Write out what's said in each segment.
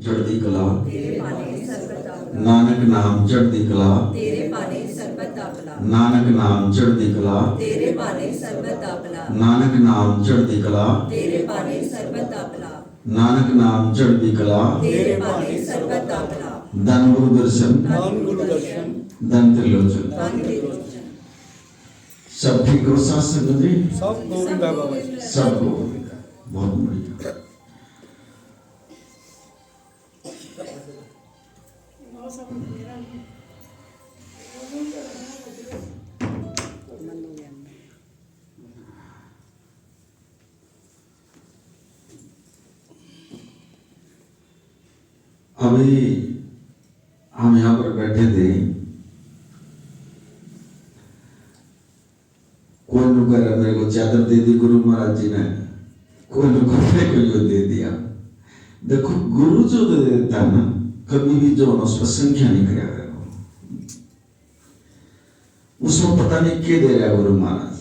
चढ़ती कला, तेरे पाने सरबत दाखला, नानक नाम चढ़ती कला, तेरे पाने सरबत दाखला, नानक नाम चढ़ती कला, तेरे पाने सरबत दाखला, नानक नाम चढ़ती कला, तेरे पाने सरबत दाखला, नानक नाम चढ़ती कला। तेरे पाने सरबत दाखला। धन गुरु दर्शन, धन गुरु दर्शन, धन त्रिलोचन। धन त्रिलोचन। सब ठीक हो साथ संगत जी? सब गोविंद है बाबा जी। सब गोविंद है। बहुत बढ़िया। अभी हम यहाँ पर बैठे थे, कोई नु कह रहा मेरे को चादर दे दी गुरु महाराज जी ने, कोई नु कपड़े को यो दे दिया। देखो गुरु जो दे देता है ना, कभी भी जो उस पर संख्या नहीं कराया करो, उसमें पता नहीं क्या दे रहा गुरु महाराज।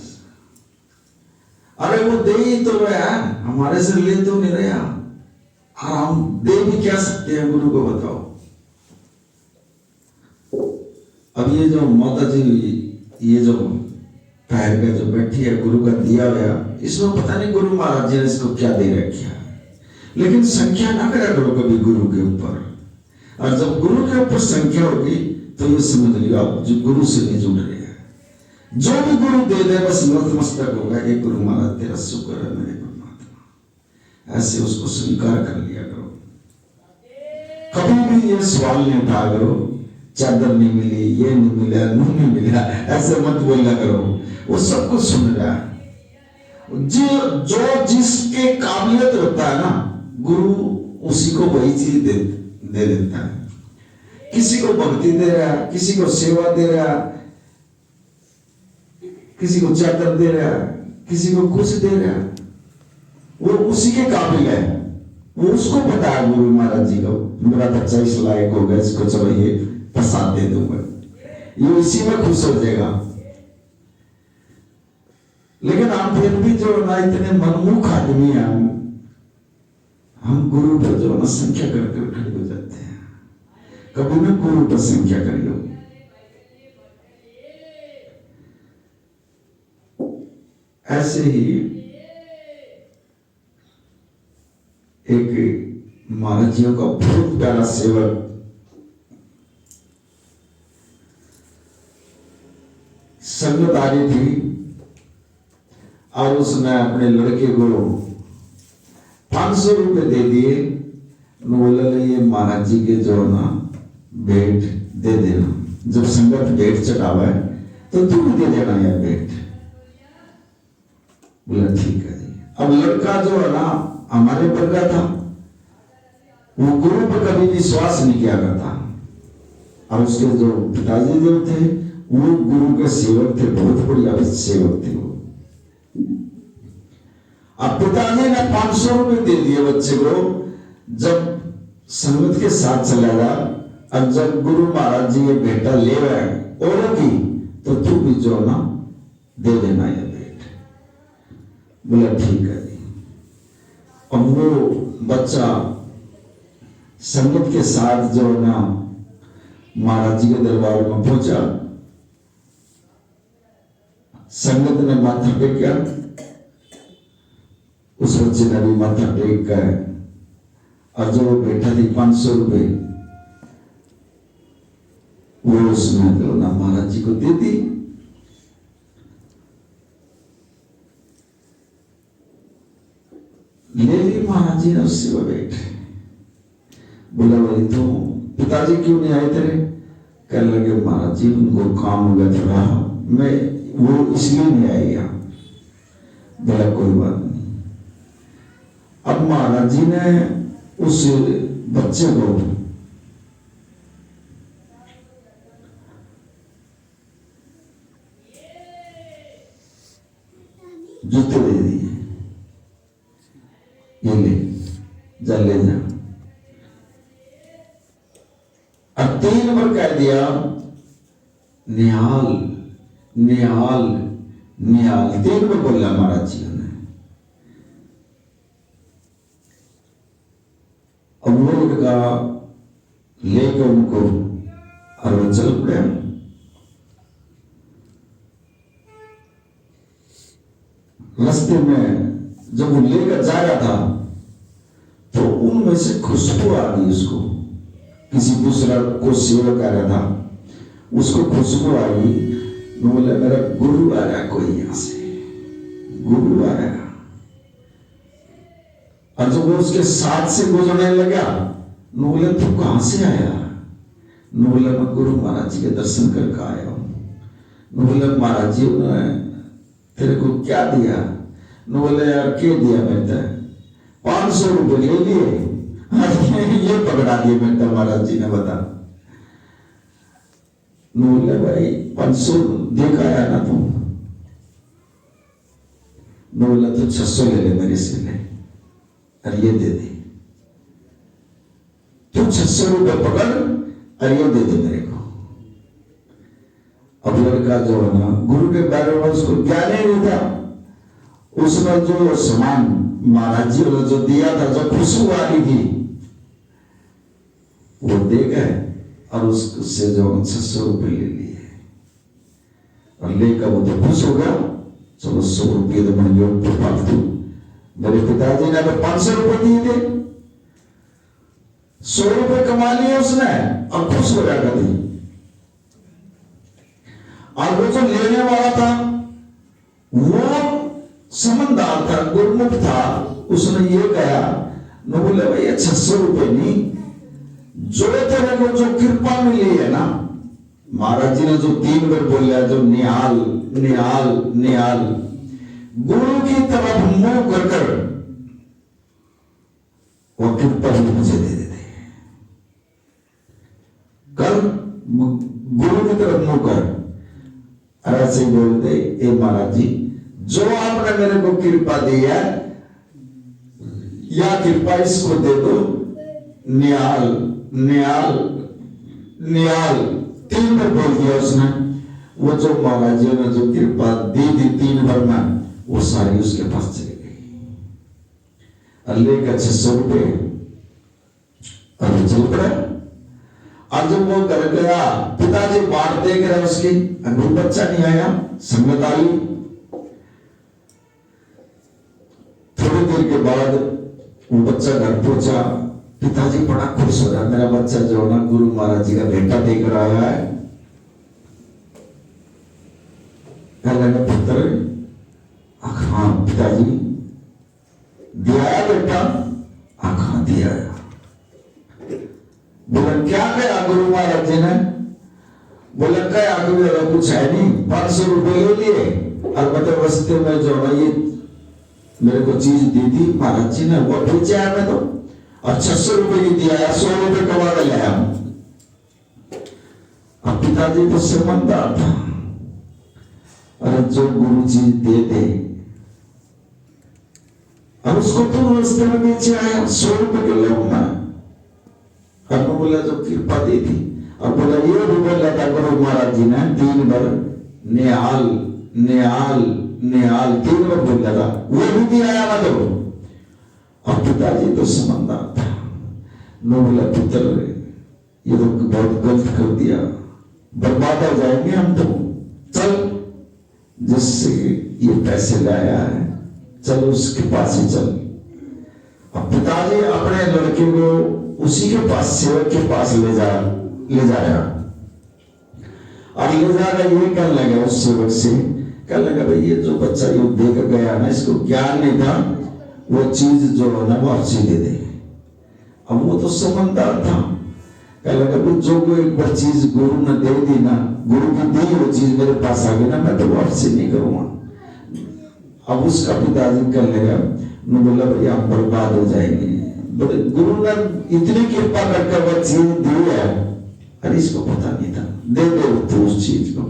अरे वो दे ही तो रहा, हमारे से ले तो नहीं रहा, और हम दे भी क्या सकते हैं गुरु को बताओ। अब ये जो माता जी ये जो पैर पे जो बैठी है गुरु का दिया गया, इसमें पता नहीं गुरु महाराज जी ने इसको क्या दे रखा है, लेकिन संख्या ना करा करो कभी गुरु के ऊपर। और जब गुरु के ऊपर संख्या होगी तो ये समझ लियो आप जो गुरु से नहीं जुड़ रहे हैं। जो भी गुरु दे दे बस नतमस्तक होगा कि गुरु महाराज तेरा शुक्र है मेरे परमात्मा, ऐसे उसको स्वीकार कर लिया करो। कभी भी ये सवाल नहीं उठा करो चादर नहीं मिली, ये नहीं मिला, नून नहीं मिला, ऐसे मत बोला करो। वो सब कुछ सुन रहा है। जो जिसके काबिलियत होता है ना, गुरु उसी को वही चीज दे देता है। किसी को भक्ति दे रहा है, किसी को सेवा दे रहा है, किसी को चादर दे रहा है, किसी को कुछ दे रहा है, वो उसी के काबिल है। वो उसको पता है गुरु महाराज जी को मेरा बच्चा इस लायक हो गया, इसको चलो ये प्रसाद दे दूंगा, ये इसी में खुश हो जाएगा। लेकिन हम फिर भी जो ना इतने मनमुख आदमी हैं, हम गुरु पर जो ना संख्या करके खड़े हो जाते हैं। कभी ना गुरु पर संख्या करियो। ऐसे ही एक महाराज जी का बहुत प्यारा सेवक संगत आ रही थी और उसने अपने लड़के को 500 रुपए दे दिए। बोला ये महाराज जी के जो ना भेंट दे देना, जब संगत भेंट चढ़ावा है तो तू भी दे देना यार भेंट। बोला ठीक है जी। अब लड़का जो है ना हमारे पर का था, वो गुरु पर कभी विश्वास नहीं किया करता, और उसके जो पिताजी जो थे वो गुरु के सेवक थे, बहुत बढ़िया सेवक थे वो। अब पिताजी ने 500 रुपए दे दिए बच्चे को, जब संगत के साथ चला गया। अब जब गुरु महाराज जी ये बेटा ले रहे औरों की, तो तू भी जो ना दे देना ये भेंट। बोला ठीक है जी। अब वो बच्चा संगत के साथ जो ना महाराज जी के दरबार में पहुंचा। संगत ने माथा टेका, उस बच्चे ने भी माथा टेक कर, और जो बेटा थी 500 रुपए वो उसने जो ना महाराज जी को दे दी। ले ली महाराज जी ने उससे वो भेंट। बोला भाई तो पिताजी क्यों नहीं आए तेरे? कहने लगे महाराज जी उनको काम हो गया थोड़ा, मैं वो इसलिए नहीं आई यहाँ। बोला कोई बात नहीं। अब महाराज जी ने उस बच्चे को जूते दे दिए, ये ले जा ले जा। अब 3 बार कह दिया निहाल निहाल निहाल, 3 बार बोला महाराज जी ने। अब वो लड़का लेकर उनको और वो चल पड़े। रास्ते में जब वो लेकर जा रहा था तो उनमें से खुशबू आ गई उसको। किसी दूसरा को सेवा कर रहा था, उसको खुशबू आ गई। बोले मेरा गुरु आ रहा, कोई यहां से गुरु आ रहा। और जब वो उसके साथ से गुजरने लगा, बोले तू कहां से आया? बोले मैं गुरु महाराज जी के दर्शन करके आया हूं। बोले महाराज जी ने तेरे को क्या दिया? बोले यार क्या दिया? मैं 500 रुपए ले लिए, ये पकड़ा दिए। मैं महाराज जी ने बता। बोले भाई 500 देखा है ना तुम? बोला तो 600 ले ले मेरे से ले, और ये दे दे। तू 600 रुपए पकड़ और ये दे दे मेरे को। अब लड़का जो है ना, गुरु के बारे में उसको ज्ञान ही नहीं था। उसने जो सामान महाराज जी ने जो दिया था, जो खुशबू आ रही थी, वो दे गए और उससे जो 600 रुपए ले लिए। और लेकर वो तो खुश हो गया। चलो 100 रुपये तो मैंने योग तो फालतू, मेरे पिताजी ने अगर 500 रुपए दिए थे, 100 रुपए कमा लिए उसने और खुश हो गया कभी। और वो जो लेने वाला था वो समझदार था, गुरमुख था। उसने ये कहा, न बोले भाई ये 600 रुपए नहीं, जो तेरे को जो कृपा मिली है ना, महाराज जी ने जो 3 बार बोला, जो निहाल निहाल निहाल, गुरु की तरफ मुंह कर कर वो कृपा भी मुझे दे देते। कल गुरु की तरफ मुंह कर ऐसे ही बोलते, ए महाराज जी जो आपने मेरे को कृपा दी है, या कृपा इसको दे दो। निहाल निहाल निहाल 3 बार बोल दिया उसने। वो जो महाराज जी ने जो कृपा दी थी 3 बार में, वो सारी उसके पास चली गई। अल्लाह का 600 रुपए और चल पड़ा। और जब वो घर गया, पिताजी बाट देख रहे उसकी, अभी बच्चा नहीं आया, संगत आई। थोड़ी देर के बाद वो बच्चा घर पहुंचा। पिताजी बड़ा खुश हो रहा, मेरा बच्चा जो है ना गुरु महाराज जी का बेटा देख रहा है। लगा पुत्र, हाँ पिताजी दिया बेटा? हाँ दिया। बोला क्या कहा गुरु महाराज जी ने? बोला क्या आगे कुछ है नहीं, 500 रुपए ले लिए और मतलब रास्ते में जो है ये मेरे को चीज दी थी महाराज जी ने, वो भेजा है मैं तो, और 600 रुपए ही दिया है, 100 रुपए कमा के लाया। अब पिताजी तो समझदार था, अरे जो गुरु जी दे दे, और उसको तो रास्ते में बेचे आया 100 रुपए के लोग में। और बोला जो कृपा दी थी, और बोला ये भी बोला था गुरु महाराज जी ने 3 बार निहाल निहाल निहाल 3 बार बोला था, वो भी दिया आया ना तो। और पिताजी तो समझदार था, नो बोला पुत्र ये तो बहुत गलत कर दिया, बर्बाद हो जाएंगे हम तो, चल जिससे ये पैसे लाया है चल उसके पास ही चल। अब पिताजी अपने लड़के को उसी के पास, सेवक के पास ले जा रहा, और ले जा रहा ये कहने लगा उस सेवक से, कहने लगा भाई ये जो बच्चा ये देकर गया ना, इसको ज्ञान नहीं था, वो चीज जो है ना वो वापसी दे दे। अब वो तो समझदार था, कहने लगा भाई जो कोई एक बार चीज गुरु ने दे दी ना, गुरु की दी वो चीज मेरे पास आ गई ना, मैं तो वापसी नहीं करूंगा। अब उसका पिताजी कहने लगा, बोला भैया हम बर्बाद हो जाएंगे, गुरु ने इतनी कृपा करके वो चीज दी है, अरे इसको पता नहीं था, दे दे तो उस चीज को।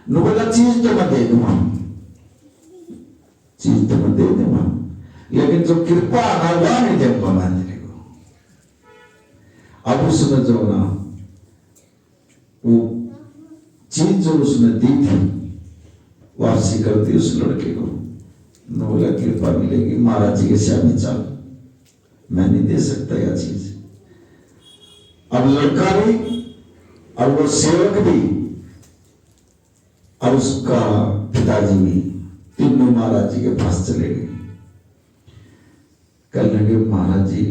बोला चीज तो मैं दे दूंगा, चीज तो मैं दे दूंगा, लेकिन जो कृपा ना नहीं दे पाऊंगा तेरे को। अब उसने जो ना वो चीज जो उसने दी थी वापसी कर दी उस लड़के को। बोला कृपा मिलेगी महाराज जी के सामने चल, मैं नहीं दे सकता यह चीज, अब लड़का भी और वो सेवक भी और उसका पिताजी भी तीनों महाराज जी के पास चले गए। कहने लगे महाराज जी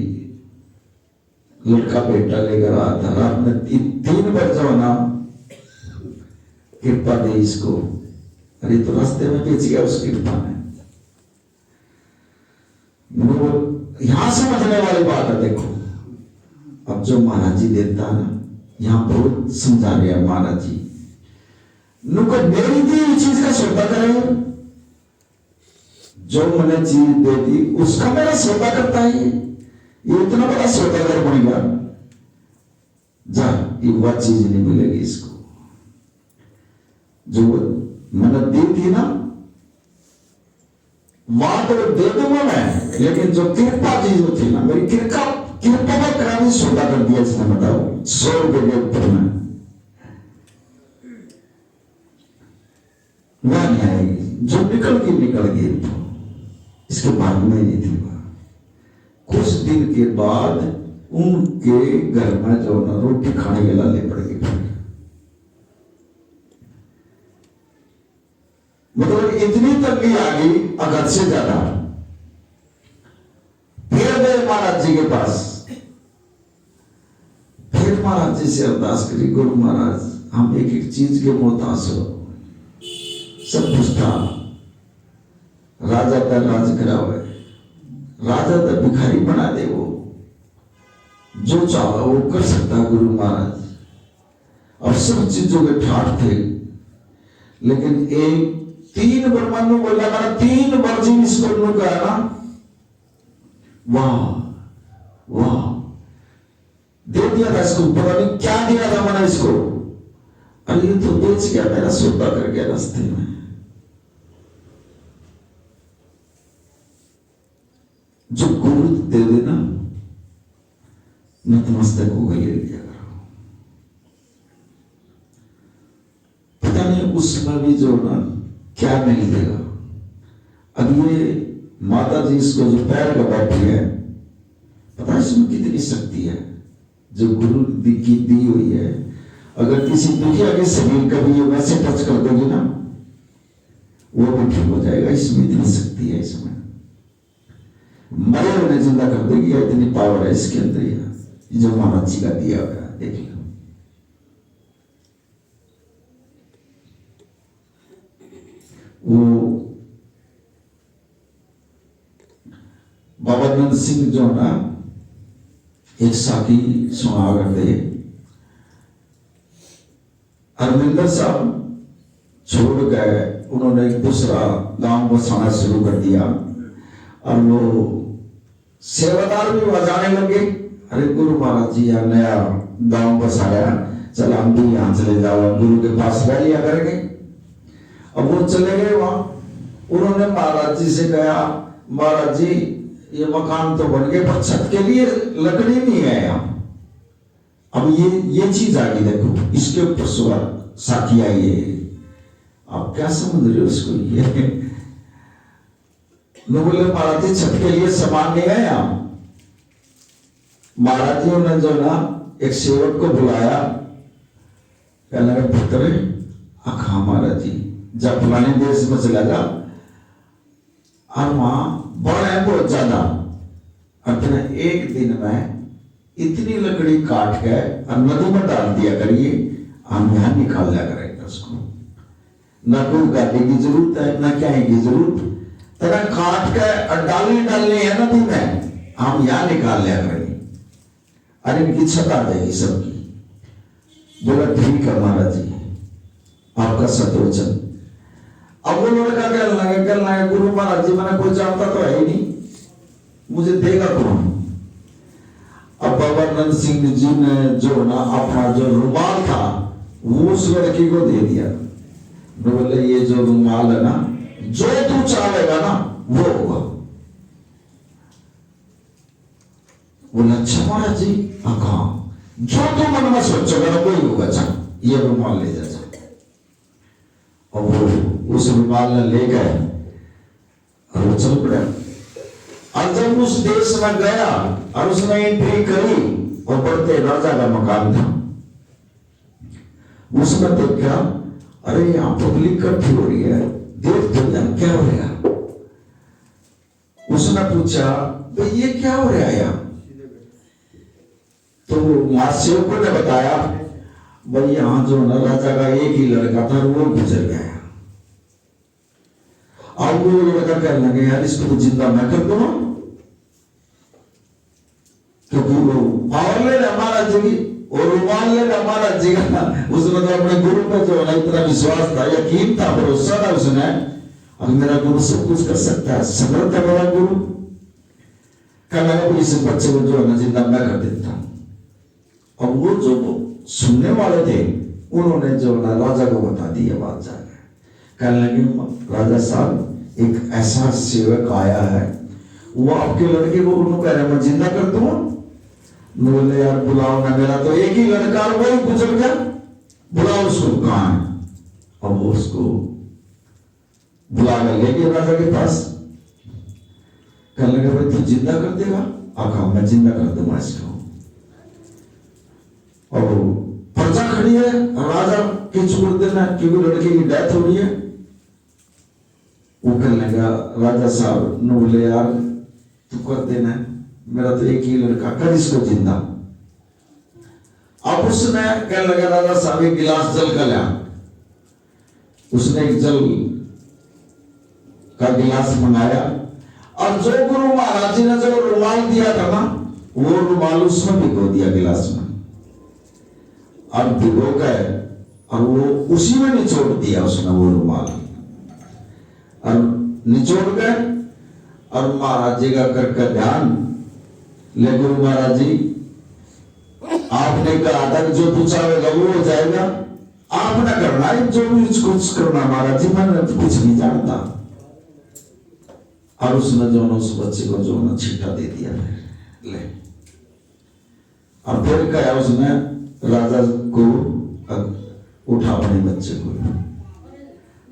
लड़का बेटा लेकर आया था, रात में 3 बार जाओ ना, कृपा दे इसको। अरे तो रास्ते में बेच गया उस कृपा में। यहां समझने वाली बात है। देखो अब जो महाराज जी देता है ना, यहां बहुत समझा गया महाराज जी नुको मेरी दी चीज का सौदा करे, जो मैंने चीज दे दी उसका मेरा सौदा करता है। ये इतना बड़ा सौदागर बन गया, जा ये वह चीज नहीं मिलेगी इसको जो मैंने दी थी ना, वहां तो दे दूंगा मैं, लेकिन जो कृपा चीज थी ना, मेरी कृपा पर करानी सौदा कर दिया इसने। बताओ 100 रुपए के ऊपर में वह नहीं आएगी, जो निकल गई इसके बाद में नहीं थी। कुछ दिन के बाद उनके घर में जो ना रोटी खाने के लाले पड़ गई। मतलब इतनी तंगी आ गई अगर से ज्यादा। फिर गए महाराज जी के पास, फिर महाराज जी से अरदास करी, गुरु महाराज हम एक एक चीज के मोहताज हो। सब पूछता राजा का राज करावे, राजा तो भिखारी बना दे, वो जो चाहा वो कर सकता गुरु महाराज। और सब चीजों के ठाठ थे, लेकिन एक 3 ब्रह्मांड बोला ना, 3 वर्जिन इसको कहा ना, वाह वाह दे दिया था इसको। पता नहीं क्या दिया था मैंने इसको। अरे ये तो बेच गया, मेरा सौदा कर गया रास्ते में। जो गुरु दे देना नतमस्तक होकर ले लिया करो। पता नहीं उसमें भी जो ना क्या नहीं देगा। अब ये माता जी इसको जो पैर का बैठी है, पता है इसमें कितनी शक्ति है जो गुरु की दी हुई है। अगर किसी दुखिया के शरीर का भी ये वैसे टच कर दोगे ना, वो भी ठीक हो जाएगा। इसमें इतनी शक्ति है, इसमें मरे हुए जिंदा कर देगी, इतनी पावर है इसके अंदर। ये जो महाराज जी का दिया हुआ है, देख लो। वो बाबा नंद सिंह जो ना एक साथी सुना करते, हरमिंदर साहब छोड़ गए, उन्होंने एक दूसरा गांव बसाना शुरू कर दिया और वो सेवादार भी बजाने लगे। अरे गुरु महाराज जी यार नया गांव बसाया, चल हम भी यहां चले जाओ, गुरु के पास रह लिया करेंगे। अब वो चले गए वहां। उन्होंने महाराज जी से कहा, महाराज जी ये मकान तो बन गए पर छत के लिए लकड़ी नहीं है यहाँ। अब ये चीज आ गई, देखो इसके ऊपर सवार साथी आई है। आप क्या समझ रहे हो इसको? ये बोले महाराज जी छत के लिए सामान नहीं है यहाँ। महाराज जी ने जो ना एक सेवक को बुलाया, कहने लगा पुत्र आखा महाराज जी जब फलाने देश में चला जा, और वहां बड़ है बहुत ज्यादा, अपने एक दिन में इतनी लकड़ी काट के और नदी में डाल दिया करिए, हम यहां निकाल लिया करेंगे उसको। न कोई गाड़ी की जरूरत है न क्या की जरूरत, तेरा काट के और डालनी है नदी में, हम यहां निकाल लिया करेंगे। अरे इनकी छत आ जाएगी सबकी। बोला ठीक है महाराज जी आपका सतवचन। अब वो लड़का कहने लगा गुरु महाराज जी मैंने कोई जानता तो है ही नहीं, मुझे देगा कौन? अब बाबा नंद सिंह जी ने जो ना अपना जो रुमाल था वो उस लड़की को दे दिया। बोले ये जो रुमाल है ना, जो तू चाहेगा ना वो होगा। बोला अच्छा महाराज जी कहा जो तू मन में सोचोगा ना वही होगा, अच्छा ये रुमाल ले जा। और वो उस रुमाल ने ले गए और वो चल पड़ा। और जब उस देश में गया और उसने एंट्री करी और बढ़ते राजा का मकान था। उसमें देखा, अरे यहाँ पब्लिक इकट्ठी हो रही है, देख तो यहाँ क्या हो रहा। उसने पूछा, भाई ये क्या हो रहा है यहाँ? तो वहां सेवकों ने बताया, भाई यहाँ जो ना राजा का एक ही लड़का था, वो गुजर गया। अब वो लड़का कहने लगे, यार इसको तो जिंदा मैं कर दूं, क्योंकि वो पावर ले रहा महाराज जी और रुमाल ले रहा महाराज जी का। उसने तो अपने गुरु पे जो है इतना विश्वास था, यकीन था, भरोसा था उसने, अब मेरा गुरु सब कुछ कर सकता है, समर्थ है मेरा गुरु। कहने लगा, इस बच्चे को जो है ना जिंदा मैं कर देता हूं। और वो जो सुनने वाले थे, उन्होंने जो ना राजा को बता दिया बात जाकर। कहने लगे, राजा साहब एक ऐसा सेवक आया है, वो आपके लड़के को उन्होंने कह रहा मैं जिंदा कर दूं। बोले, यार बुलाओ ना, मेरा तो एक ही लड़का वही गुजर गया, बुलाओ उसको। कहां है? अब वो उसको बुला कर ले गए राजा के पास। कहने लगे, भाई तू जिंदा कर देगा? आका मैं जिंदा कर दूंगा इसको। और प्रजा खड़ी है, राजा के छोड़ देना क्योंकि लड़के की डेथ हो रही है। वो कहने लगा, राजा साहब ने बोले, यार तू कर देना, मेरा तो एक ही लड़का, कर इसको जिंदा। अब उसने कहने लगा, राजा साहब एक गिलास जल का लिया। उसने एक जल का गिलास मंगाया, और जो गुरु महाराज जी ने जो रुमाल दिया था ना, वो रुमाल उसमें भिगो दिया गिलास में। अब भिगो गए और वो उसी में निचोड़ दिया उसने वो रुमाल, और निचोड़ गए। और महाराज जी का करके ध्यान ले, गुरु महाराज जी आपने कहा था कि जो पूछा होगा वो हो जाएगा, आपने करना है जो भी कुछ करना महाराज जी, मैंने तो कुछ नहीं जानता। और उसने जो ना उस बच्चे को जो ना छींटा दे दिया, ले। और फिर कहा उसने राजा को, उठा अपने बच्चे को।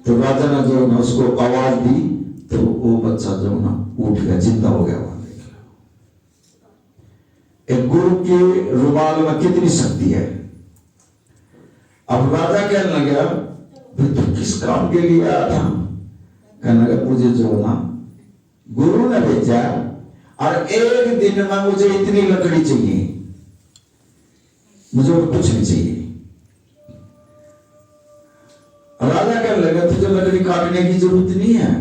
तो राजा ने जो ना उसको आवाज दी, तो वो बच्चा जो ना उठ गया, जिंदा हो गया। एक गुरु के रुमाल में कितनी शक्ति है। अब राजा कहने लगा, भाई तू किस काम के लिए आया था? कहने लगा, मुझे जो ना गुरु ने भेजा, और एक दिन में मुझे इतनी लकड़ी चाहिए, मुझे और कुछ नहीं चाहिए। राजा कहने लगा, तुझे लकड़ी काटने की जरूरत नहीं है,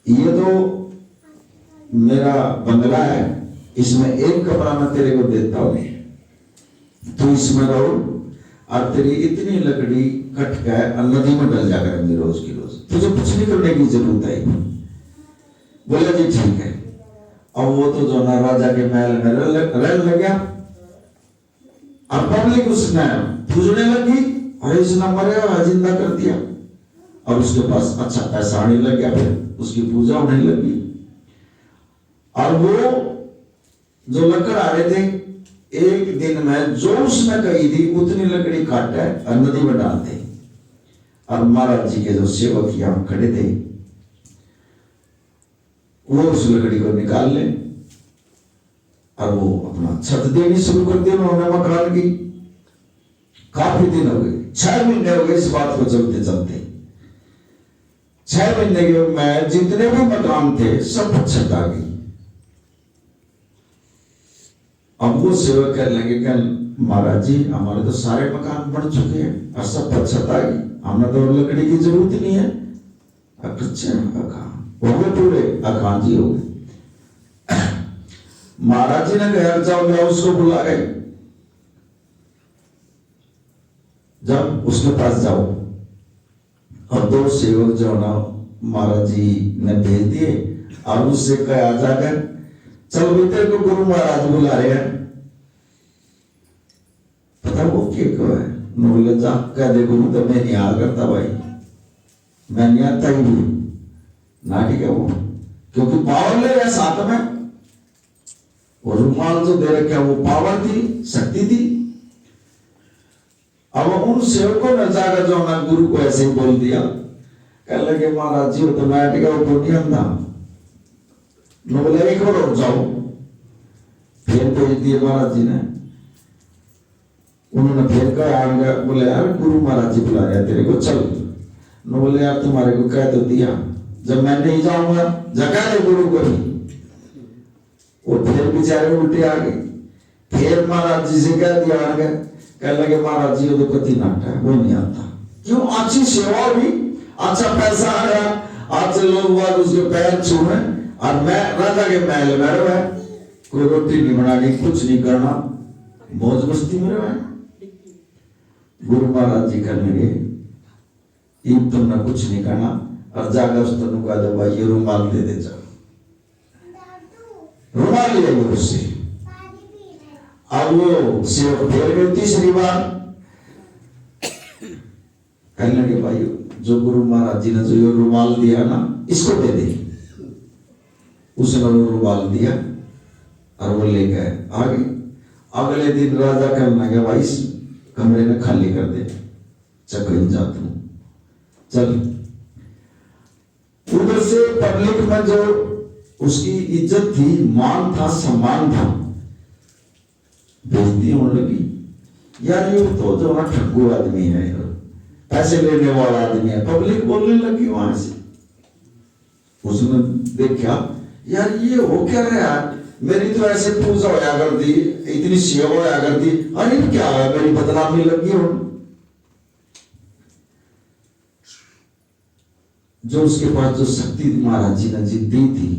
ये तो मेरा बंगला है, इसमें एक कमरा मैं तेरे को देता हूं, तू इसमें रहो, और तेरी इतनी लकड़ी कट के नदी में डल जा करेंगी रोज की रोज, तुझे कुछ नहीं करने की जरूरत है। बोले, जी ठीक है। अब वो तो जो ना राजा के महल में रहने लग गया। अब पब्लिक उसने पूजने लगी, अरे इसने मरेगा, जिंदा कर दिया। और उसके पास अच्छा पैसा आने लग गया, फिर उसकी पूजा होने लगी। और वो जो लकड़ आ रहे थे, एक दिन में जो उसने कही थी उतनी लकड़ी काटे और नदी में डाल दे। और महाराज जी के जो सेवक यहां खड़े थे, वो उस लकड़ी को निकाल ले, और वो अपना छत देनी शुरू कर दी उन्होंने मकान की। काफी दिन हो गए, 6 महीने हो गए इस बात को चलते चलते। 6 महीने के में जितने भी मकान थे सब छत आ गई। अब वो सेवक कहने लगे, महाराज जी हमारे तो सारे मकान बन चुके हैं और सब पर छत आ गई, हमें तो लकड़ी की जरूरत नहीं है। वो पूरे अखान जी हो गए। महाराज जी ने कहा, जाओ मैं उसको बुला गए, जब उसके पास जाओ। और 2 सेवक जो ना महाराज जी ने भेज दिए, और उससे कहा जाकर, चल तेरे को गुरु महाराज बुला रहे हैं। पता वो क्या कहा है? बोले, जा कह दे गुरु तो मैं नहीं हाल करता भाई, मैं नहीं आता ही भी ना, ठीक है वो, क्योंकि पावर ले रहा साथ में, और रुमाल जो दे रखा वो पावर थी, शक्ति थी। अब उन सेवकों ने जाकर जो ना गुरु को ऐसे ही बोल दिया, कह लगे महाराज जी तो मैं टिका वो नहीं आता। बोले, एक और जाओ। फिर भेज दिए महाराज जी ने। उन्होंने फिर कहा आएंगे, बोले यार गुरु महाराज जी बुला रहे हैं तेरे को, चल। न बोले यार तुम्हारे को कह तो दिया, जब मैं नहीं जाऊंगा जगह दे गुरु को भी। और फिर बेचारे उल्टे आ गए, फिर महाराज जी से कह दिया आगे, कह लगे महाराज जी वो तो कति नाटा है, वो नहीं आता। क्यों? अच्छी सेवा भी, अच्छा पैसा आया, आज लोग बाद उसके पैर छूए, और मैं राजा के महल में रहे, कोई रोटी नहीं बनानी, कुछ नहीं करना, मौज मस्ती में रहे। गुरु महाराज जी कहने लगे ईब तुमने कुछ नहीं करना, और जाकर उस तनु का दो भाई ये रुमाल दे दे, जाओ रुमाल ले आइए उससे। अब वो सेवक फिर गए तीसरी बार, कहने लगे भाई जो गुरु महाराज जी ने जो ये रुमाल दिया ना इसको दे दे। उसने वो रुमाल दिया और वो ले गए आगे। अगले दिन राजा कहने लगे भाई इस कमरे में खाली कर दे, चल कहीं जा तू, चल। उधर से पब्लिक में जो उसकी इज्जत थी, मान था, सम्मान था, बेइज्जती होने लगी। यार ये तो जो ना ठग्गू आदमी है, पैसे लेने वाला आदमी है, पब्लिक बोलने लगी वहां से। उसने देखा यार ये हो क्या रहा है, मेरी तो ऐसे पूजा होया करती, इतनी सेवा होया करती, अरे क्या है मेरी बदनामी लगी हो। जो उसके पास जो शक्ति महाराज जी ने दी थी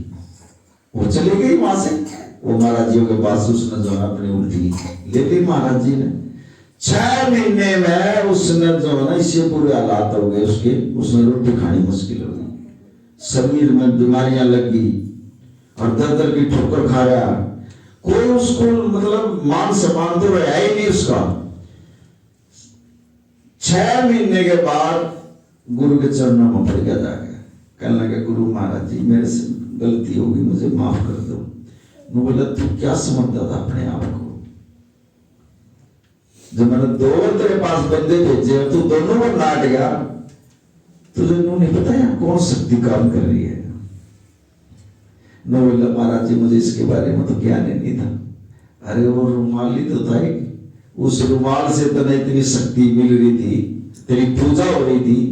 वो चली गई वहां से। वो महाराज जी के पास उसने जो है अपनी उल्टी ले ली महाराज जी ने। 6 महीने में उसने जो है ना इससे पूरे हालात हो गए उसके, उसने रोटी खानी मुश्किल हो गई, शरीर में बीमारियां लग गई और दर दर की ठोकर खा रहा। कोई उसको मतलब मान सम्मान तो रहा ही नहीं उसका। 6 महीने के बाद गुरु के चरणों में पड़ गया जाके, कहने लगे गुरु महाराज जी मेरे से गलती होगी, मुझे माफ कर दो। मैं बोला तू क्या समझता था अपने आप को, जब मैंने 2 तेरे पास बंदे भेजे तू दोनों में नाट गया, तुझे नहीं पता है कौन शक्ति काम कर रही है। नो बोला महाराज जी मुझे इसके बारे में तो ज्ञान ही नहीं था। अरे वो रुमाल ही तो था, उस रुमाल से तने इतनी शक्ति मिल रही थी, तेरी पूजा हो रही थी,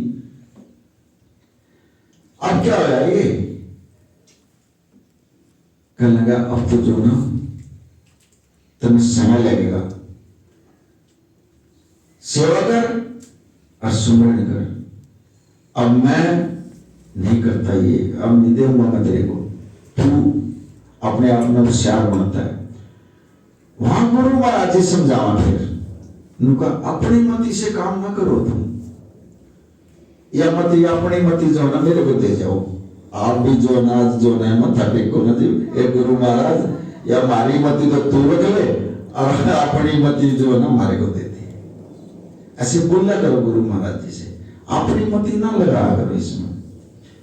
अब क्या हो ये? कहने लगा अब तो जो ना तुम्हें समय लगेगा, सेवा कर और सुमरण कर। अब मैं नहीं करता ये, अब नहीं दूंगा मैं तेरे को, तू अपने आप में होशियार बनता है। वहां गुरु महाराज जी समझावा फिर उनका अपनी मति से काम ना करो तुम, या मति अपनी मति जो ना मेरे को दे जाओ। आप भी जो नाज जो ना मत्था टेको ना जी, एक गुरु महाराज या हमारी मति तो तू रख ले और अपनी मति जो ना हमारे को दे दे। ऐसे बोलना करो गुरु महाराज जी से, अपनी मति ना लगा करो इसमें।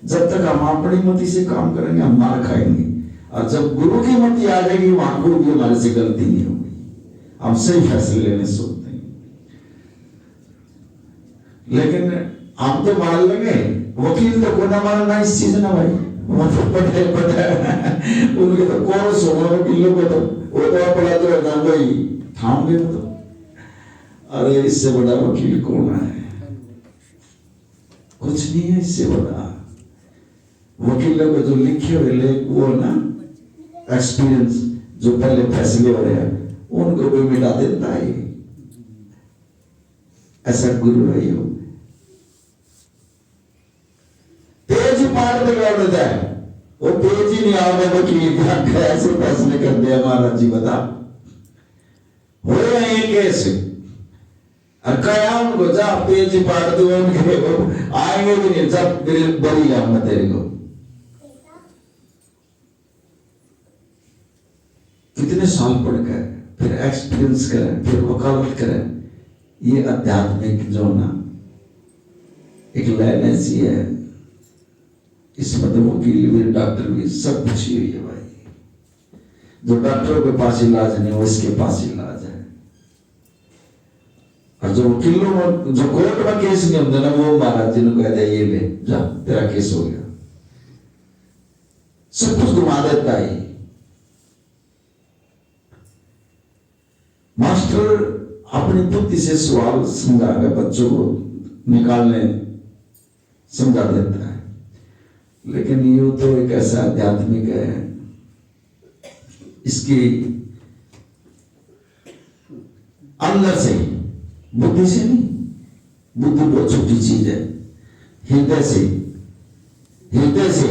जब तक हम अपनी मति से काम करेंगे हम मार खाएंगे, और जब गुरु की मति आ जाएगी वहां गुरु की हमारे से गलती नहीं होगी, हम सही फैसले लेने सोचते हैं। लेकिन हम तो मान लेंगे, वकील तो को ना मानना इस चीज ना भाई, वो तो पता है उनके तो कौन सोना वकीलों को, तो वो तो अपना जो है ना वही थाम गए तो। अरे इससे बड़ा वकील कौन है? कुछ नहीं है इससे बड़ा। वकीलों को जो लिखे हुए लेख वो ना एक्सपीरियंस जो पहले फैसले हो रहे हैं उनको भी मिटा देता है। ऐसा गुरु है यो। पेज पार लगा देता है, वो पेज ही नहीं आओगे वकील क्या ऐसे फैसले कर दिया महाराज जी बता हो रहे हैं कैसे? कया उनको जा पेज पार दो उनके आएंगे भी नहीं, जब बरी लाऊंगा तेरे को। कितने साल पढ़ कर फिर एक्सपीरियंस करें, फिर वकालत करें। ये आध्यात्मिक जो ना एक लाइन ऐसी है, इसमें तो वकील भी डॉक्टर भी सब कुछ ही हुई है भाई। जो डॉक्टरों के पास इलाज नहीं वो इसके पास इलाज है, और जो वकीलों में जो कोर्ट में केस नहीं होता ना वो महाराज जी ने कह दिया ये ले जा तेरा केस हो गया, सब कुछ घुमा देता है। मास्टर अपनी बुद्धि से सवाल समझा कर बच्चों को निकालने समझा देता है, लेकिन यूं तो एक ऐसा आध्यात्मिक है, इसकी अंदर से, बुद्धि से नहीं। बुद्धि बहुत छोटी चीज है, हृदय से, हृदय से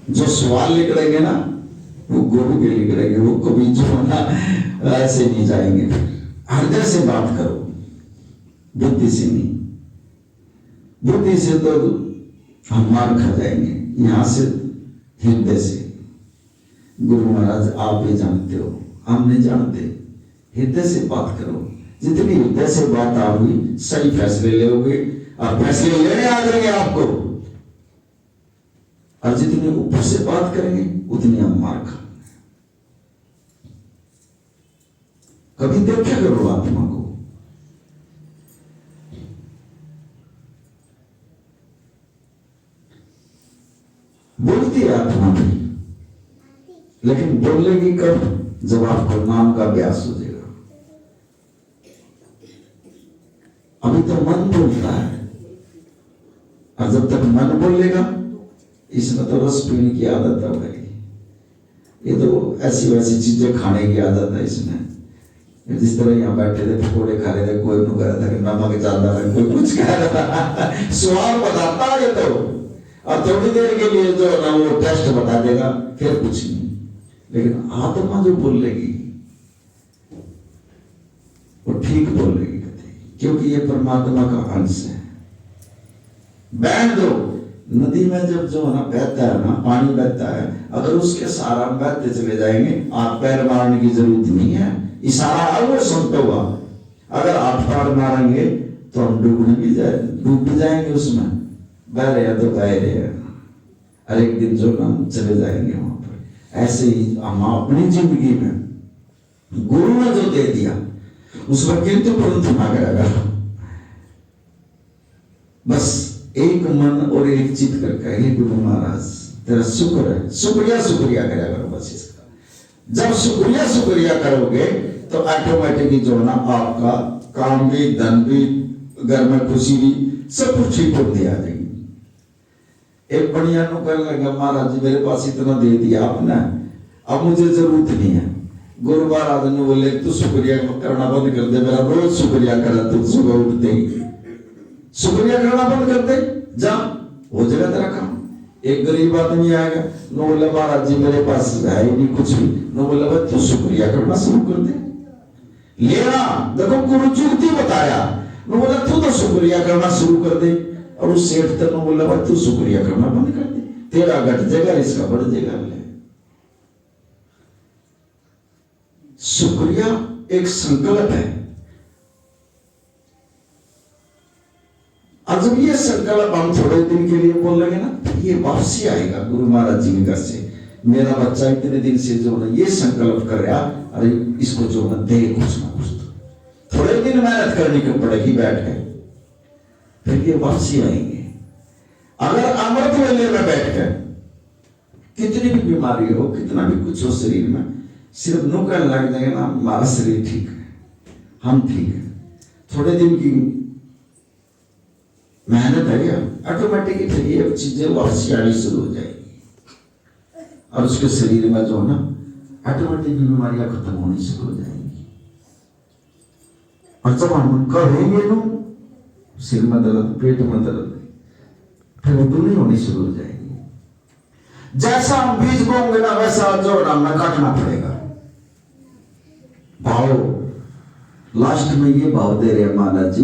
जो सवाल निकलेंगे ना वो गुरु के निकलेंगे, वो कभी जो ना ऐसे नहीं जाएंगे। हृदय से बात करो, बुद्धि से नहीं। बुद्धि से तो हम मार खा जाएंगे, यहां से हृदय से। गुरु महाराज आप भी जानते हो, हम नहीं जानते। हृदय से बात करो, जितनी हृदय से बात आओगी सही फैसले लोगे, और फैसले लेने आ जाएंगे आपको। और जितनी ऊपर से बात करेंगे उतनी हम मार खाएंगे। कभी देखा करो आत्मा को, बोलती है आत्मा भी, लेकिन बोलेगी कब? जब आपको नाम का अभ्यास हो जाएगा। अभी तो मन बोलता है, और जब तक मन बोलेगा, इसमें तो रस पीने की आदत हो गई। ये तो ऐसी वैसी चीजें खाने की आदत है इसमें। जिस तरह यहाँ बैठे थे, पकौड़े खा रहे थे, कोई कह रहा था कि नमक ज्यादा है, कोई कुछ कह रहा था। स्वाद बताता है ये तो, और थोड़ी देर के लिए जो ना वो टेस्ट बता देगा, फिर कुछ नहीं। लेकिन आत्मा जो बोलेगी वो ठीक बोलेगी, क्योंकि ये परमात्मा का अंश है। बहन दो नदी में जब जो है ना बहता है ना, पानी बहता है, अगर उसके सारा बहते चले जाएंगे, आप पैर मारने की जरूरत नहीं है, इशारा है वो सुनते हुआ। अगर आप पैर मारेंगे तो हम डूब भी जाएंगे उसमें। बह रहे हैं तो बह रहे हैं, हर एक दिन जो हम चले जाएंगे वहां पर। ऐसे ही हम अपनी जिंदगी में गुरु ने जो दे दिया उसमें किंतु परंतु ना करेगा। बस एक मन और एक चित करके, हे गुरु महाराज तेरा शुक्र है, शुक्रिया शुक्रिया करा करो बस इसका। जब शुक्रिया शुक्रिया करोगे तो ऑटोमेटिकली जो ना आपका काम भी, धन भी, घर में खुशी भी, सब कुछ ठीक होती आ जाएगी। एक बढ़िया नो कहने लगा, महाराज जी मेरे पास इतना दे दिया आपने, अब मुझे जरूरत नहीं है। गुरु महाराज ने बोले तू शुक्रिया करना बंद कर दे, मेरा रोज शुक्रिया करा तू सुबह उठते ही। शुक्रिया करना बंद कर दे, जा हो जाएगा तेरा काम। एक गरीब आदमी आएगा, नो बोले महाराज जी मेरे पास है ही नहीं कुछ भी, नो बोले भाई तू शुक्रिया करना शुरू कर दे। लेना देखो गुरु जुगती बताया, नो बोला तू तो शुक्रिया करना शुरू कर दे। और उस सेठ तक नो बोला भाई तू शुक्रिया करना बंद कर दे, तेरा घट जाएगा इसका बढ़ जाएगा। शुक्रिया एक संकल्प है, और जब ये संकल्प हम थोड़े दिन के लिए बोलेंगे ना, ये वापसी आएगा गुरु महाराज जी के घर से। मेरा बच्चा इतने दिन से जो है ये संकल्प कर रहा, अरे इसको जो है दे कुछ ना कुछ, तो थोड़े दिन मेहनत करनी क्यों पड़ेगी बैठ के, फिर ये वापसी आएंगे। अगर अमृत वेले में बैठ कर कितनी भी बीमारी हो, कितना भी कुछ हो शरीर में, सिर्फ नुकड़ लग जाएगा ना, हमारा शरीर ठीक है, हम ठीक है, थोड़े दिन की मेहनत है, ऑटोमेटिकली फिर ये चीजें वापसी आनी शुरू हो जाएगी, और उसके शरीर में जो है ना ऑटोमेटिक बीमारियां खत्म होनी शुरू हो जाएंगी। और जब हम कहेंगे नो सिर में दर्द, पेट में दर्द, फिर वो दूरी होनी शुरू हो जाएगी। जैसा हम बीज बोएंगे ना वैसा जो हमें काटना पड़ेगा। भाव लास्ट में ये भाव दे रहे महाराज जी,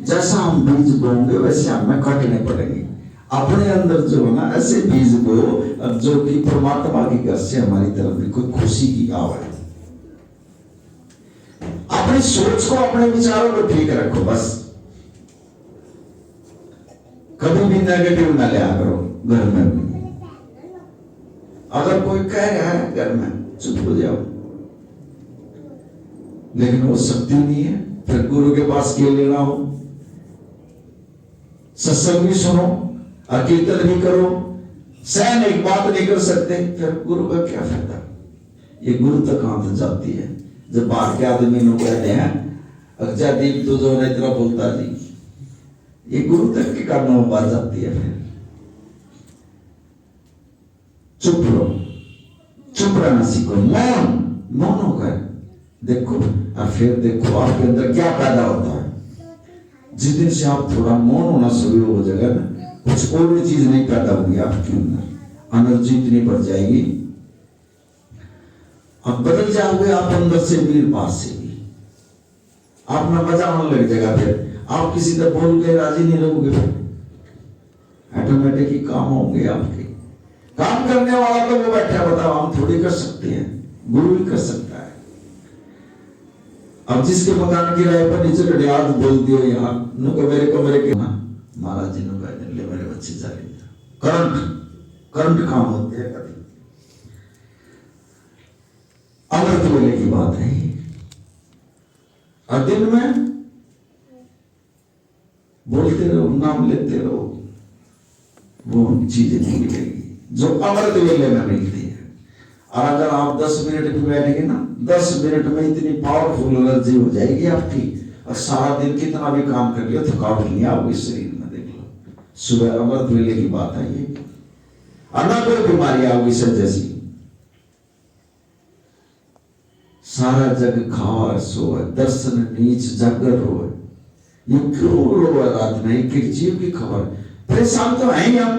जैसा हम बीज बोएंगे वैसे हमें काटने पड़ेंगे। अपने अंदर जो है ना ऐसे बीज बो जो कि परमात्मा की घर से हमारी तरफ भी कोई खुशी की आवाज। अपनी सोच को, अपने विचारों को ठीक रखो बस, कभी भी नेगेटिव ना लिया करो घर में भी। अगर कोई कह रहा है घर में, चुप हो जाओ, लेकिन वो शक्ति नहीं है, फिर गुरु के पास क्यों लेना हो। सत्संग भी सुनो और कीर्तन भी करो, सहन एक बात नहीं कर सकते, फिर गुरु का क्या फायदा। ये गुरु तक हाथ जाती है, जब बाहर के आदमी लोग कहते हैं अज्जा दीप तो जो है तेरा बोलता जी, ये गुरु तक के कानों में बात जाती है। फिर चुप रहो, चुप रहना सीखो, मौन होकर देखो, और फिर देखो आपके अंदर क्या पैदा होता है। जिस दिन से आप थोड़ा मौन होना शुरू हो जाएगा ना, कुछ और भी चीज नहीं पैदा होगी आपके अंदर, एनर्जी इतनी बढ़ जाएगी, अब बदल जाओगे आप अंदर से वीर पास से भी, आप में मजा आने लग जाएगा। फिर आप किसी से बोल के राजी नहीं रहोगे, फिर ऑटोमेटिक ही काम होंगे आपके। काम करने वाला तो वो बैठा, बताओ हम थोड़ी कर सकते हैं, गुरु ही कर सकता है। अब जिसके मकान किराए पर नीचे कड़ियाद बोल दियो यार, नु को मेरे कमरे के ना महाराज जी ने कह ले मेरे बच्चे चले करंट काम होते हैं कभी। अमृत वेले की बात है, और दिन में बोलते रहो, नाम लेते रहो, वो चीजें नहीं मिलेगी जो अमृत वेले में मिलती है। और अगर आप 10 मिनट भी बैठेंगे ना, 10 मिनट में इतनी पावरफुल एनर्जी हो जाएगी आपकी, और सारा दिन कितना भी काम कर लिया थकावट नहीं आपके शरीर में। देख लो, सुबह अमृत वेले की बात है ये, और ना कोई बीमारी आपकी सब जैसी। सारा जग खावा सोए, दर्शन नीच जागर रोए, ये क्यों रोए रात में, एक जीव की खबर। परेशान तो है ही हम।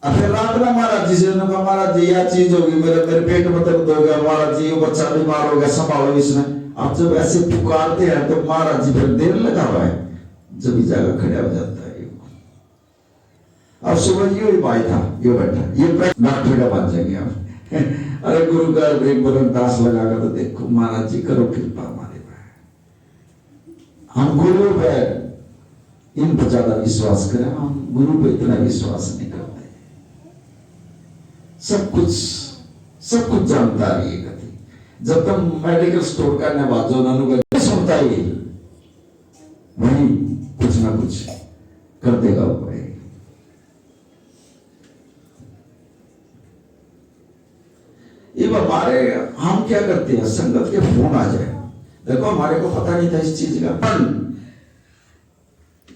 फिर रात में महाराज जी से महाराज जी यह चीज होगी, मेरे पेट में दर्द हो गया, महाराज जी बच्चा बीमार हो गया, संभालो इसमें। आप जब ऐसे पुकारते हैं तो महाराज जी फिर देर लगा हुआ है, जब ही जगह खड़ा हो जाता है। अब सुबह ये भाई था, ये बैठा, ये डॉक्टर का बन जाएंगे आप। अरे गुरु का एक बरन दास लगाकर तो देखो, महाराज जी करो कृपा हमारे पे, हम गुरु पे इन पर ज्यादा विश्वास करें, हम गुरु पे इतना विश्वास नहीं करते। सब कुछ जानता है ये गति। जब तक मेडिकल स्टोर का नवाजो नानू सुनता ही वही कुछ ना कुछ कर देगा उपाय। ये हमारे हम क्या करते हैं, संगत के फोन आ जाए, देखो हमारे को पता नहीं था इस चीज का,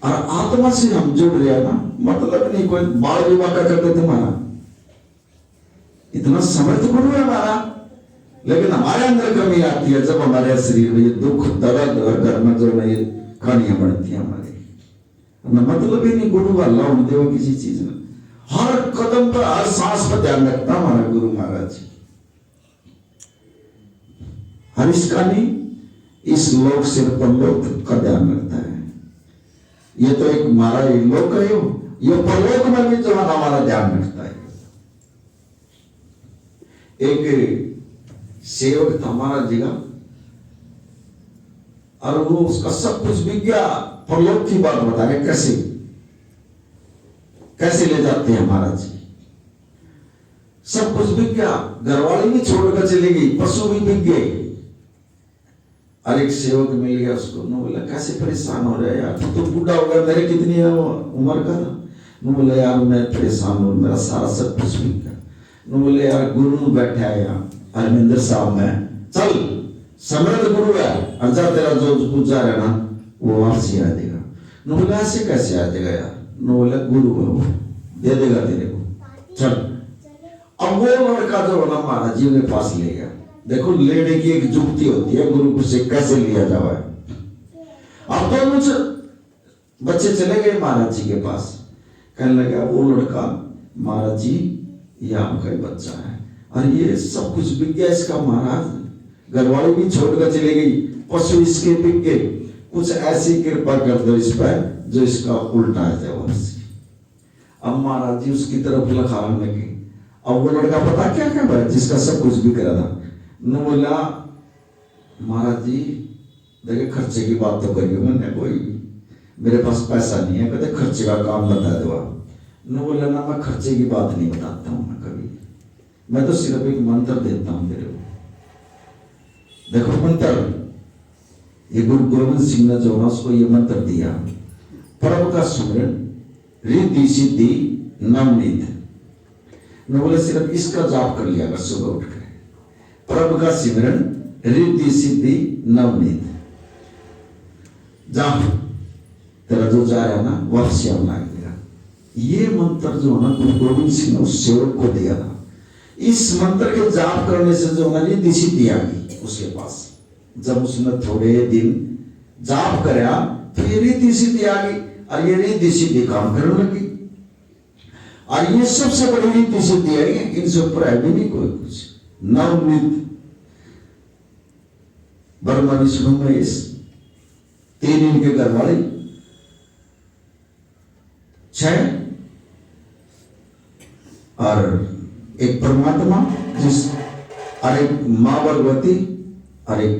और आत्मा से हम जुड़ रहे हैं ना, मतलब नहीं कोई बाल विवाह का करते थे हमारा, इतना समर्थ गुरु है हमारा, लेकिन हमारे अंदर कमी आती है जब हमारे शरीर में ये दुख दर्द और घर में जो ये कहानियां बढ़ती है हमारी, मतलब ही नहीं गुरु अल्लाह उनके वो किसी चीज में, हर कदम पर हर सांस पर ध्यान रखता हमारा गुरु महाराज जी। हर इसका नहीं, इस लोक से परलोक का ध्यान रखता है। ये तो एक हमारा लोक है, ये परलोक में भी जो हमारा ध्यान रखता है। एक सेवक था महाराज जी का, और वो उसका सब कुछ बिक गया, परलोक की बात बता रहे कैसे ले जाते हैं महाराज जी। सब कुछ बिक गया, घरवाली भी छोड़कर चली गई, पशु भी बिक गए। और एक सेवक मिल गया उसको, नो बोला कैसे परेशान हो रहा है यार, तो बूढ़ा हो गया, मेरे कितनी उम्र का था। नो बोला यार मैं परेशान हूँ, मेरा सारा सब कुछ बिक गया। नो बोले यार गुरु बैठा है यहाँ हरमिंदर साहब में, चल समृद्ध गुरु है, अर्जा तेरा जो पूजा है ना वो वापसी आ देगा। नो बोला ऐसे कैसे आ जाएगा यार, नो बोला गुरु है वो दे देगा तेरे को, चल। अब वो लड़का जो ना महाराज जी के पास ले गया। देखो लेने की एक जुक्ति होती है, गुरु को से कैसे लिया जाए। अब तो मुझे बच्चे चले गए महाराज जी के पास, कहने लगा वो लड़का महाराज जी ये आपका ही बच्चा है, और ये सब कुछ बिक गया इसका महाराज, घरवाली भी छोड़कर चली गई, पशु इसके बिक गए, कुछ ऐसी कृपा कर दो इस पर जो इसका उल्टा है जाए। अब महाराज जी उसकी तरफ लखाने लगे। अब वो लड़का पता क्या कर रहा है जिसका सब कुछ बिक रहा था। न बोला महाराज जी देखिए खर्चे की बात तो करिए, मैंने कोई मेरे पास पैसा नहीं है, कहते खर्चे का काम बता दो आप। न बोला ना मैं खर्चे की बात नहीं बताता हूँ मैं कभी, मैं तो सिर्फ एक मंत्र देता हूँ तेरे को। देखो मंत्र, ये गुरु गोविंद सिंह ने जो है उसको ये मंत्र दिया, परम का सुमरन रिद्धि सिद्धि नवनीत। न बोले सिर्फ इसका जाप कर लिया अगर सुबह उठ कर, प्रभु का सिमरन रिद्धि सिद्धि नवनीत। जा तेरा जो जा रहा है ना वापसी आने लगेगा। ये मंत्र जो है ना गुरु गोविंद सिंह ने उस सेवक को दिया था। इस मंत्र के जाप करने से जो है रिद्धि सिद्धि आ गई उसके पास। जब उसने थोड़े दिन जाप कराया तो ये रिद्धि सिद्धि आ गई और ये रिद्धि सिद्धि काम करने लगी। और ये सबसे बड़ी रिद्धि सिद्धि आई है, इनसे ऊपर है भी नहीं कोई कुछ। नवनीत ब्रह्मा विष्णु महेश, तीन इनके घर वाले, 6 और एक परमात्मा जिस, और एक मां भगवती और एक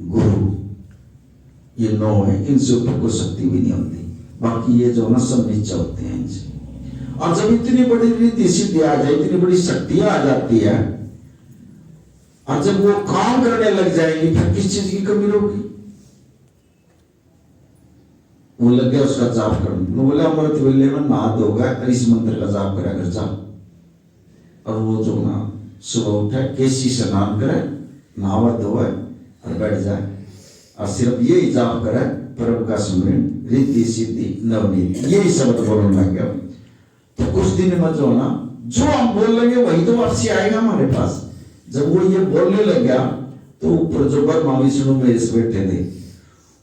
गुरु, ये 9 है। इनसे ऊपर कोई शक्ति भी नहीं होती। बाकी ये जो ना सब नीचे होते हैं इनसे। और जब इतनी बड़ी रिद्धि सिद्धि आ जाए, इतनी बड़ी शक्तियां आ जाती है, और जब वो काम करने लग जाएंगी फिर किस चीज की कमी होगी। वो लग गया उसका जाप करने, वो बोला अमृत वेले में नहा धोगा और इस मंत्र का जाप करा कर जाओ। और वो जो ना सुबह उठे, केसी स्नान करे, नहावा धोए और बैठ जाए और सिर्फ यही जाप करे, प्रभु का स्मरण, रिद्धि सिद्धि नवनीत, यही शब्द बोलने लग गया। तो कुछ दिन में जो ना जो हम बोल लेंगे वही तो वापसी आएगा हमारे पास। जब वो ये बोलने लग गया तो ऊपर जो ब्रह्मा विष्णु महेश बैठे थे,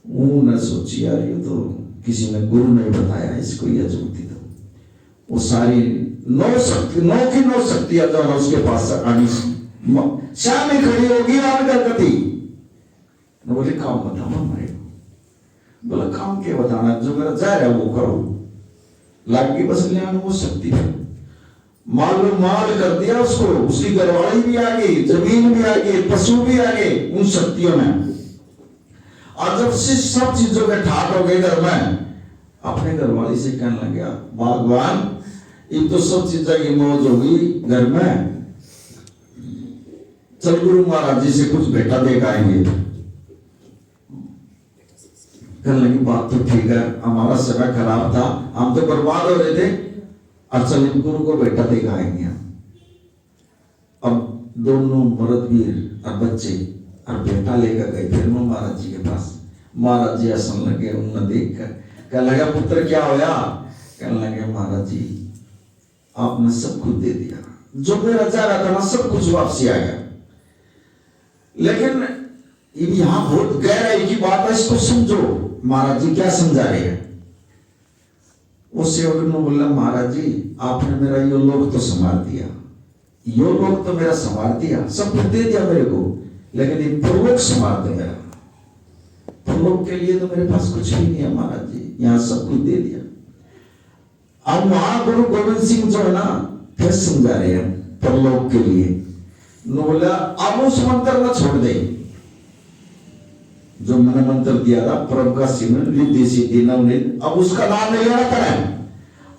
उन्होंने सोची यार ये तो किसी ने गुरु नहीं बताया इसको, ये जुगती तो वो सारी 9 शक्तियां जो है उसके पास आनी सामने खड़ी होगी आकर कति। बोले काम बताओ हमारे को। बोला काम क्या बताना, जो मेरा जा रहा है वो करो। लागी बस लिया वो शक्ति माल कर दिया उसको, उसकी घरवाली भी आ गई, जमीन भी आ गई, पशु भी आ गए उन शक्तियों में। और जब से सब चीजों के ठाक हो गए घर में, अपने घरवाली से कहने लग गया भगवान ये तो सब चीजों की मौज होगी घर में, चल गुरु महाराज जी से कुछ बेटा देख आएंगे। कहने लगी बात तो ठीक है, हमारा समय खराब था, हम तो बर्बाद हो रहे थे, और चल गुरु को बेटा देख आएंगे। अब दोनों मर्दवीर और बच्चे और बेटा लेकर गए फिर महाराज जी के पास। महाराज जी हंसने लगे, उन्हें देख कर कहने लगा पुत्र क्या होया। कहने लगे महाराज जी आपने सब कुछ दे दिया, जो मेरा जा रहा था ना सब कुछ वापसी आ गया। लेकिन यहाँ बहुत गहराई की बात है, इसको समझो। महाराज जी क्या समझा रहे हैं। वो सेवक ने बोला महाराज जी आपने मेरा यो लोक तो संभाल दिया, यो लोक तो मेरा संभाल दिया, सब कुछ दे दिया मेरे को, लेकिन ये परलोक संभाल दे मेरा। परलोक के लिए तो मेरे पास कुछ भी नहीं है महाराज जी, यहाँ सब कुछ दे दिया। अब वहां गुरु गोविंद सिंह जो है ना फिर समझा रहे हैं परलोक के लिए। बोला अब उस मंत्र न छोड़ दे जो मैंने मंत्र दिया था, प्रभु का सिमरन, रिद्धि सिद्धि नवनीत, अब उसका नाम नहीं लेना पड़ा,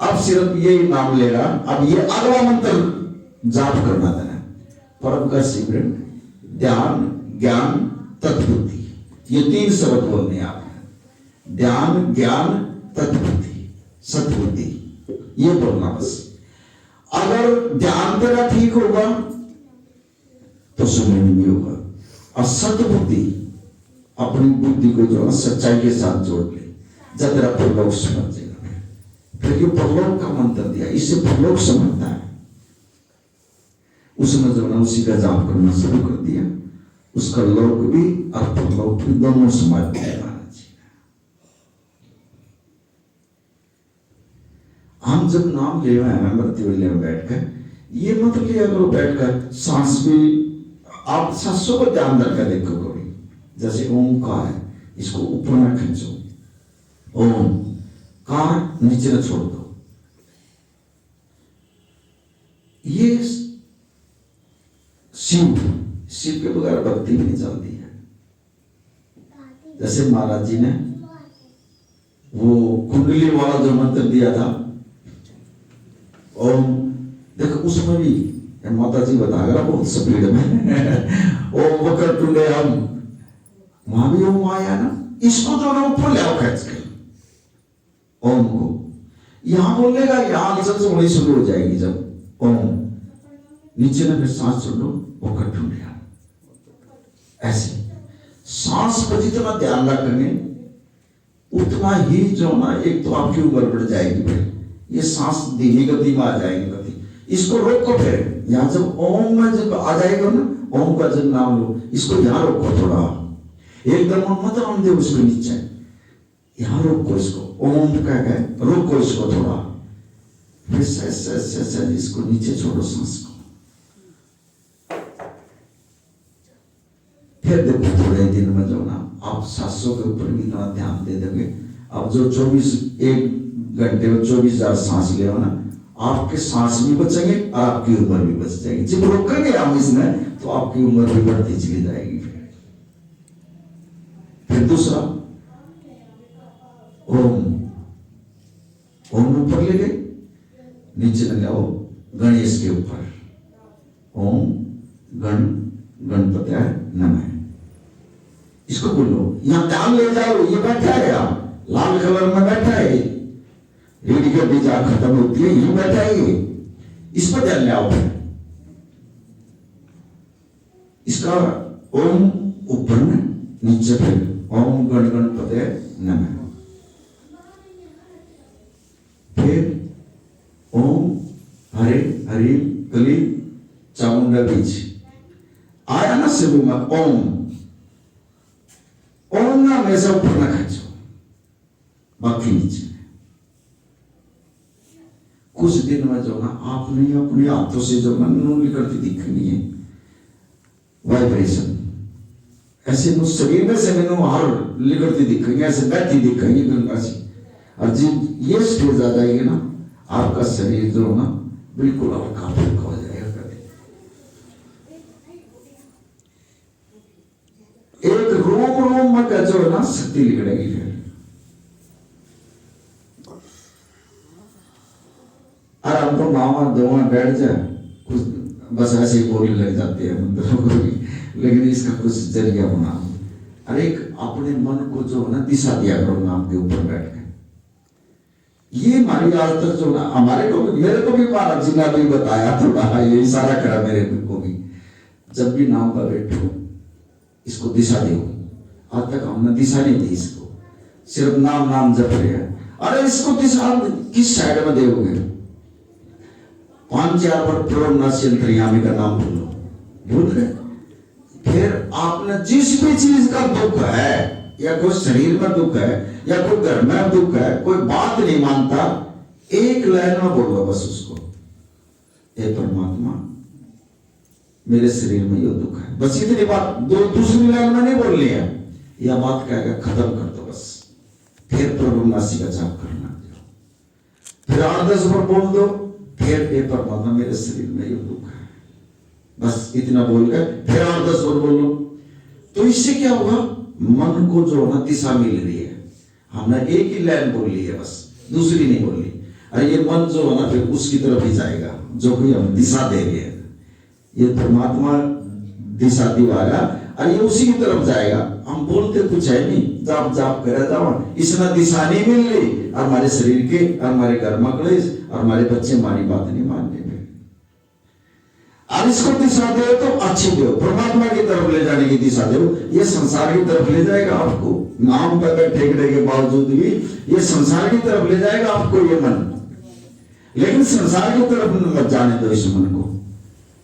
अब सिर्फ यही नाम ले रहा। अब ये अगला मंत्र जाप करना था, प्रभु का सिमरन, ध्यान, ज्ञान, तत्बुद्धि, ये 3 शब्द बोलने हैं आपने। ध्यान, ज्ञान, तत्बुद्धि, सतबुद्धि, ये बोलना बस। अगर ध्यान तेरा ठीक होगा तो सुमरन भी होगा, और सतबुद्धि अपनी बुद्धि को जो है सच्चाई के साथ जोड़ ले, जब तेरा परलोक समझ जाएगा। फिर ये परलोक का मंत्र दिया, इससे परलोक समझता है। उसने जो है उसी का जाप करना शुरू कर दिया, उसका लोक भी और परलोक भी दोनों समझ गए महाराज जी। हम जब नाम ले रहे हैं मृत्यु वेले में बैठकर, ये मत लिया करो बैठकर, सांस भी आप सांसों को ध्यान रखकर देखो कभी। जैसे ओंकार है, इसको ऊपर न खींचो, ओम कार नीचे न छोड़ दो। ये शिव के बगैर भक्ति भी नहीं चलती है। जैसे महाराज जी ने वो कुंडली वाला जो मंत्र दिया था, ओम, देखो उसमें भी माता जी बता रहा बहुत स्पीड में ओम वक्र टूटे हम, वहां भी ओम आया ना। इसको जो ना ऊपर ले आओ खींच के ओम को, यहां बोलेगा, यहां से होनी शुरू हो जाएगी। जब ओम नीचे ना फिर सांस छोड़ो, वक्र टूटे ऐसे सांस पर जितना ध्यान रखेंगे उतना ही जो ना, एक तो आपकी उम्र बढ़ जाएगी भाई, ये सांस धीमी गति में आ जाएगी गति, इसको रोको। फिर यहाँ जब ओम में जब आ जाएगा ना, ओम का जब नाम लो, इसको यहाँ रोको थोड़ा, एकदम मत आने दो उसको नीचे, यहाँ रोको इसको, ओम का है, रोको इसको थोड़ा, फिर से इसको नीचे छोड़ो सांस को। फिर देखो थोड़े दिन में जो ना आप सांसों के ऊपर भी इतना ध्यान दे देंगे। अब जो 1 घंटे में 24,000 सांस ले ना, आपके सांस भी बचेंगे और आपकी उम्र भी बच जाएगी। जब रोकेंगे हम इसमें तो आपकी उम्र भी बढ़ती चली जाएगी। फिर दूसरा ओम, ओम ऊपर ले गए, नीचे लगे आओ गणेश के ऊपर, ओम गण गणपतयाय नमः, इसको बोलो। यहां ध्यान ले जाओ, ये बैठा है यहाँ लाल कलर में बैठा है, रेडी का बीजा खत्म होती है, यही बैठा है ये, इस पर ध्यान ले आओ। इसका ओम ऊपर में, नीचे फिर ओम गण गणपतयाय नमः, फिर ओम हरे हरि कली चामुंडा बीज आया ना शुरू में, ओम ना हमेशा ऊपर ना खींचो, बाकी नीचे। कुछ दिन में जो ना आपने अपने हाथों से जो ना नून निकलती दिखनी है, वाइब्रेशन ऐसे नु शरीर में से मैंने हार निकलती दिखेंगे, ऐसे बैठी दिखेंगी गंगा से। और जब ये स्टेज आ जाएगी ना, आपका शरीर जो ना बिल्कुल हल्का फुल्का हो जाएगा। एक रोम रोम में का जो है ना शक्ति निकलेगी। फिर और हम तो मामा दो बैठ जाए, कुछ बस ऐसे ही बोलने लग जाते हैं मंत्रों को भी, लेकिन इसका कुछ जरिया बना। अरे एक अपने मन को जो है ना दिशा दिया करो नाम के ऊपर बैठ के। ये हमारी आदत जो ना, हमारे को मेरे को भी महाराज जी ने भी बताया थोड़ा, ये इशारा करा मेरे को भी, जब भी नाम पर बैठो इसको दिशा दो। आज तक हमने दिशा नहीं दी इसको, सिर्फ नाम नाम जप रहे हैं। अरे इसको दिशा किस साइड में दोगे? 5-4 बार प्रणव नासी अंतर्यामी का नाम बोलो, भूल गए। फिर आपने जिस भी चीज का दुख है, या कोई शरीर में दुख है, या कोई घर में दुख है, कोई बात नहीं मानता, एक लाइन में बोलो बस उसको, हे परमात्मा मेरे शरीर में ये दुख है, बस इतनी बात। दूसरी लाइन में नहीं बोलनी है, यह बात कहेगा खत्म कर दो बस। फिर प्रभु नासी का जाप करना, फिर 8-10 बार बोल दो, फिर हे परमात्मा मेरे शरीर में ये दुख है, बस इतना बोल गए। फिर 8-10 बार बोलो, तो इससे क्या होगा? मन को जो ना दिशा मिल रही है। हमने एक ही लाइन बोल ली है, बस दूसरी नहीं बोली। अरे ये मन जो है ना फिर उसकी तरफ ही जाएगा जो कोई हम दिशा दे रहे हैं। ये परमात्मा दिशा दिवाएगा और ये उसी की तरफ जाएगा। हम बोलते कुछ है नहीं, जाप जाप करे जाओ, इसना दिशा नहीं मिल रही, और हमारे शरीर के और हमारे घर में क्लेश, और हमारे बच्चे हमारी बात नहीं मानने पे। और इसको दिशा दो तो अच्छी दो, परमात्मा की तरफ ले जाने की दिशा दो, ये संसार की तरफ ले जाएगा आपको। नाम पर बैठे के बावजूद भी ये संसार की तरफ ले जाएगा आपको ये मन, लेकिन संसार की तरफ मत जाने दो इस मन को।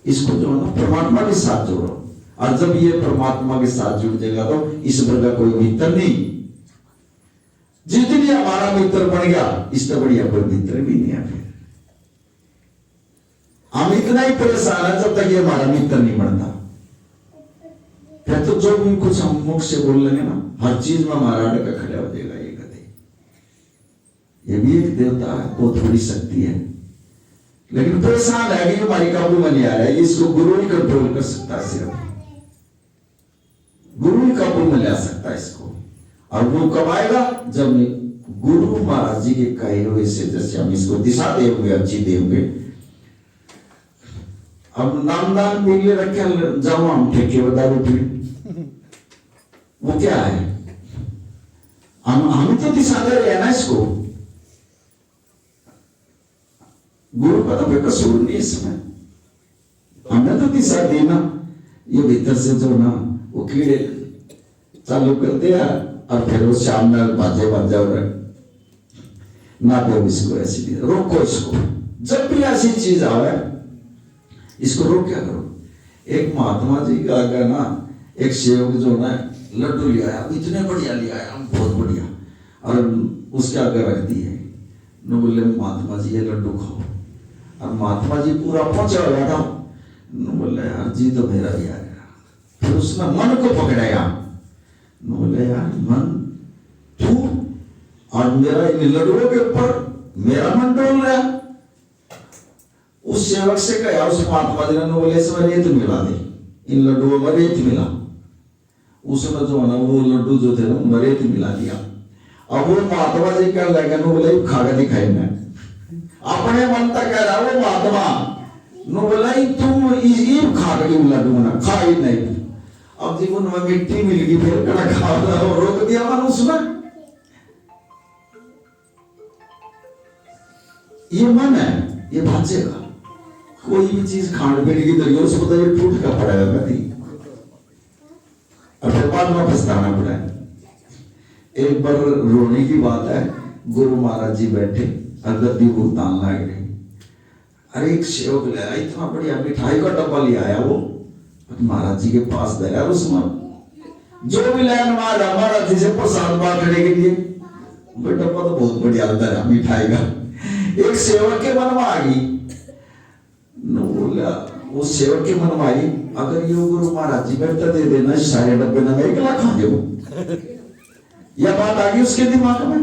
इसको जो है ना परमात्मा के साथ जोड़ो, और जब ये परमात्मा के साथ जुड़ जाएगा तो ईश्वर का कोई मित्र नहीं। जितनी हमारा मित्र बन गया, इससे बढ़िया कोई मित्र भी नहीं है। फिर हम इतना ही परेशान है जब तक ये हमारा मित्र नहीं बनता। फिर तो जो भी कुछ हम मुख से बोल लेंगे ना, हर चीज में हमारा अड़का खड़ा हो जाएगा। ये गधे, ये भी एक देवता है, बहुत बड़ी शक्ति है, लेकिन परेशान है कि हमारी काबू में नहीं आ रहा है। इसको गुरु ही कंट्रोल कर सकता है, सिर्फ गुरु ही काबू में ला सकता है इसको। और वो कब आएगा? जब गुरु महाराज जी के कहे हुए से जैसे हम इसको दिशा देंगे, अच्छी देंगे। अब नामदान मिले रखे जाओ हम ठेके बता दो, फिर वो क्या है? हम तो दिशा दे रहे हैं ना इसको। गुरु का तो कोई कसूर नहीं इसमें, हमने तो दिशा दी ना। ये भीतर से जो ना वो कीड़े चालू कर दिया और फिर वो शाम में बाजे बज जाओ ना दो इसको, ऐसी नहीं, रोको इसको। जब भी ऐसी चीज आवे इसको रोक क्या करो। एक महात्मा जी का आगे ना एक सेवक जो ना लड्डू ले आया, इतने बढ़िया ले आया, बहुत बढ़िया, और उसके आगे रख दिए। न बोले महात्मा जी ये लड्डू खाओ, और महात्मा जी पूरा पहुंचा हुआ था। न बोले यार जी तो मेरा भी आ गया। फिर उसने मन को पकड़ाया, न बोले यार मन तू और मेरा इन लड्डुओं के ऊपर मेरा मन डोल रहा। उस सेवक से कहा, उस महात्मा जी ने बोले इसमें रेत मिला दे, इन लड्डुओं में रेत मिला। उसने जो ना वो लड्डू जो थे ना उनमें रेत मिला दिया। अब वो महात्मा जी क्या लगा, बोले खा के दिखाई मैं अपने मन तक कह रहा वो महात्मा नो बोला तुम ये खा के लड्डू ना खा ही नहीं। अब जीवन में मिट्टी मिल गई, फिर कड़ा खा रोक दिया मन उसमें। ये मन है, ये भाजेगा। कोई भी चीज खाने पीने की दरिया उसको तो ये टूट का पड़ेगा कभी, और फिर बाद में पछताना पड़ा है। एक बार रोने की बात है, गुरु महाराज जी बैठे अगरदी भुगतान लाग रहे। अरे एक सेवक ले आया, इतना बढ़िया मिठाई का डब्बा ले आया वो, महाराज जी के पास दे रहा, उसमें जो भी लाया महाराज जी से प्रसाद बांटने के लिए, वो डब्बा तो बहुत बढ़िया लग रहा मिठाई का। एक सेवक के मन में आ गई, बोला वो सेवक के मन में आई, अगर ये गुरु महाराज जी बैठता दे देना सारे डब्बे ना मैं अकेला खा जाऊं। यह बात आ गई उसके दिमाग में,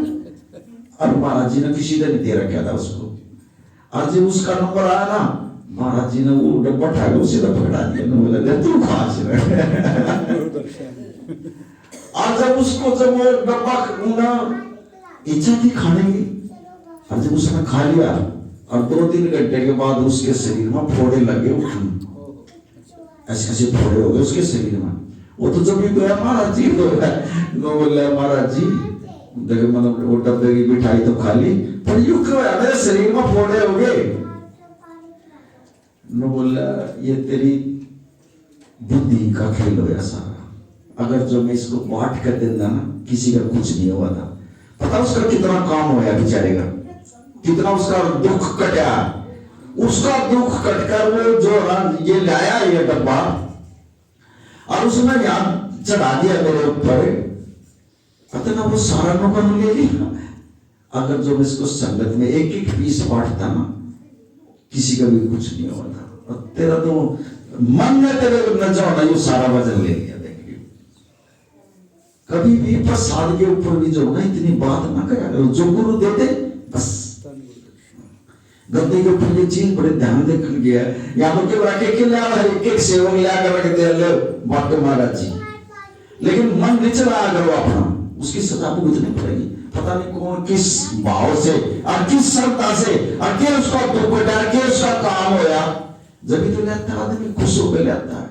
और महाराज जी ने किसी ने नहीं दे रखा था उसको। आज जब उसका नंबर आया ना, महाराज जी ने वो डब्बा उठा के उसे पकड़ा दिया, बोला ले तू खा। आज जब उसको जब वो डब्बा इच्छा थी खाने की, और जब उसने खा लिया और 2-3 घंटे के बाद उसके शरीर में फोड़े लगे, ऐसे ऐसे फोड़े हो गए उसके शरीर में। वो तो जब भी गया महाराज जी तो बोला महाराज जी देखो मतलब वो डब्बे की मिठाई तो खा ली, पर यूं क्यों है मेरे शरीर में फोड़े हो गए। न बोला ये तेरी बुद्धि का खेल हो सारा। अगर जो मैं इसको बांट कर देता ना, किसी का कुछ नहीं हुआ था। पता उसका कितना काम होया बेचारे का, कितना उसका दुख कटा। उसका दुख कटकर वो जो ये लाया ये डब्बा और उसने यहाँ चढ़ा दिया मेरे ऊपर, पता ना वो सारा नुकसान ले लिया। अगर जो इसको संगत में एक एक पीस बांटता ना, किसी का भी कुछ नहीं होता। और तेरा तो मन में तेरे न जाओ ना, ये सारा वजन ले लिया। देखिए कभी भी प्रसाद के ऊपर भी जो ना इतनी बात ना करा करो। जो गुरु देते बस, गद्दे के ऊपर ये चीज बड़े ध्यान देखने गया। यहाँ तो केवल एक सेवक ला कर रख दिया, ले बाटो महाराज जी, लेकिन मन नहीं चला करो अपना, उसकी सजा भुगतनी पड़ेगी। पता नहीं कौन किस भाव से और किस श्रद्धा से और क्या उसका दुख डर के उसका काम होया, जब भी तो लेता आदमी खुश होकर लेता है।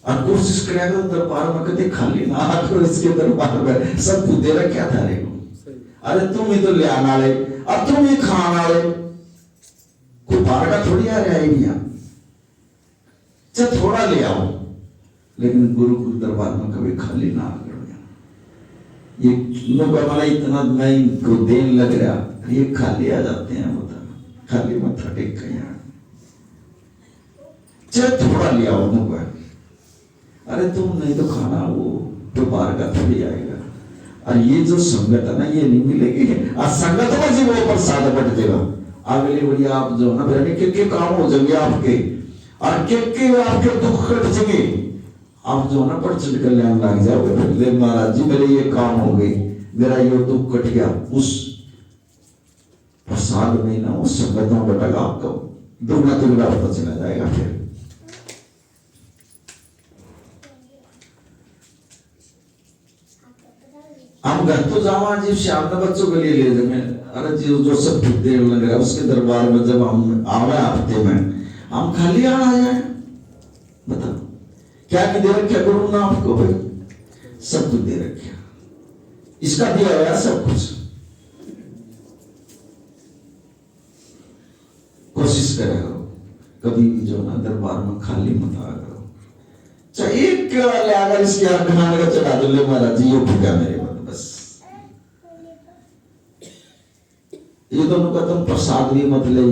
और कोशिश करेगा दरबार में कभी खाली ना आकर इसके दरबार में सब कुछ दे रखा था रे। अरे तुम ही तो ले आना ले और तुम ही खाना ले, कोई बाहर का थोड़ी आ रहा है नहीं। चल थोड़ा ले आओ, लेकिन गुरु के दरबार में कभी खाली ना करो। ये लोग हमारा इतना मैं इनको देन लग रहा, ये खाली आ जाते हैं, बता खाली मत्था टेक कर यार, चल थोड़ा ले आओ मुझे। अरे तुम नहीं तो खाना वो तो बाहर का थोड़ी आएगा। और ये जो संगत है ना ये नहीं मिलेगी, और संगत में जी वो प्रसाद बट देगा। अगली बड़ी आप जो ना फिर के काम हो जाएंगे आपके, और के आपके दुख कट जाएंगे। आप जो ना पर चढ़ कर लेने लग जाओगे, फिर महाराज जी मेरे ये काम हो गए, मेरा ये दुख कट गया। उस प्रसाद में ना उस संगत में बटेगा आपको दुगना तिगुना पता चला जाएगा। फिर हम घर तो जावा जी श्याम ने बच्चों के लिए ले जाए। अरे जी जो सब देर लग रहा है उसके दरबार में जब हम आवे हफ्ते में हम खाली आ जाए, बताओ क्या दे रखा गुरु ने आपको? भाई सब कुछ दे रखा, इसका दिया हुआ सब कुछ। कोशिश करा करो कभी भी जो ना दरबार में खाली मत आया करो। चाहे एक केला ले आकर इसके हाथ खाने का चढ़ा दो, ले महाराज जी ये भूखा मेरे मन बस। ये दोनों का तुम प्रसाद भी मत ले,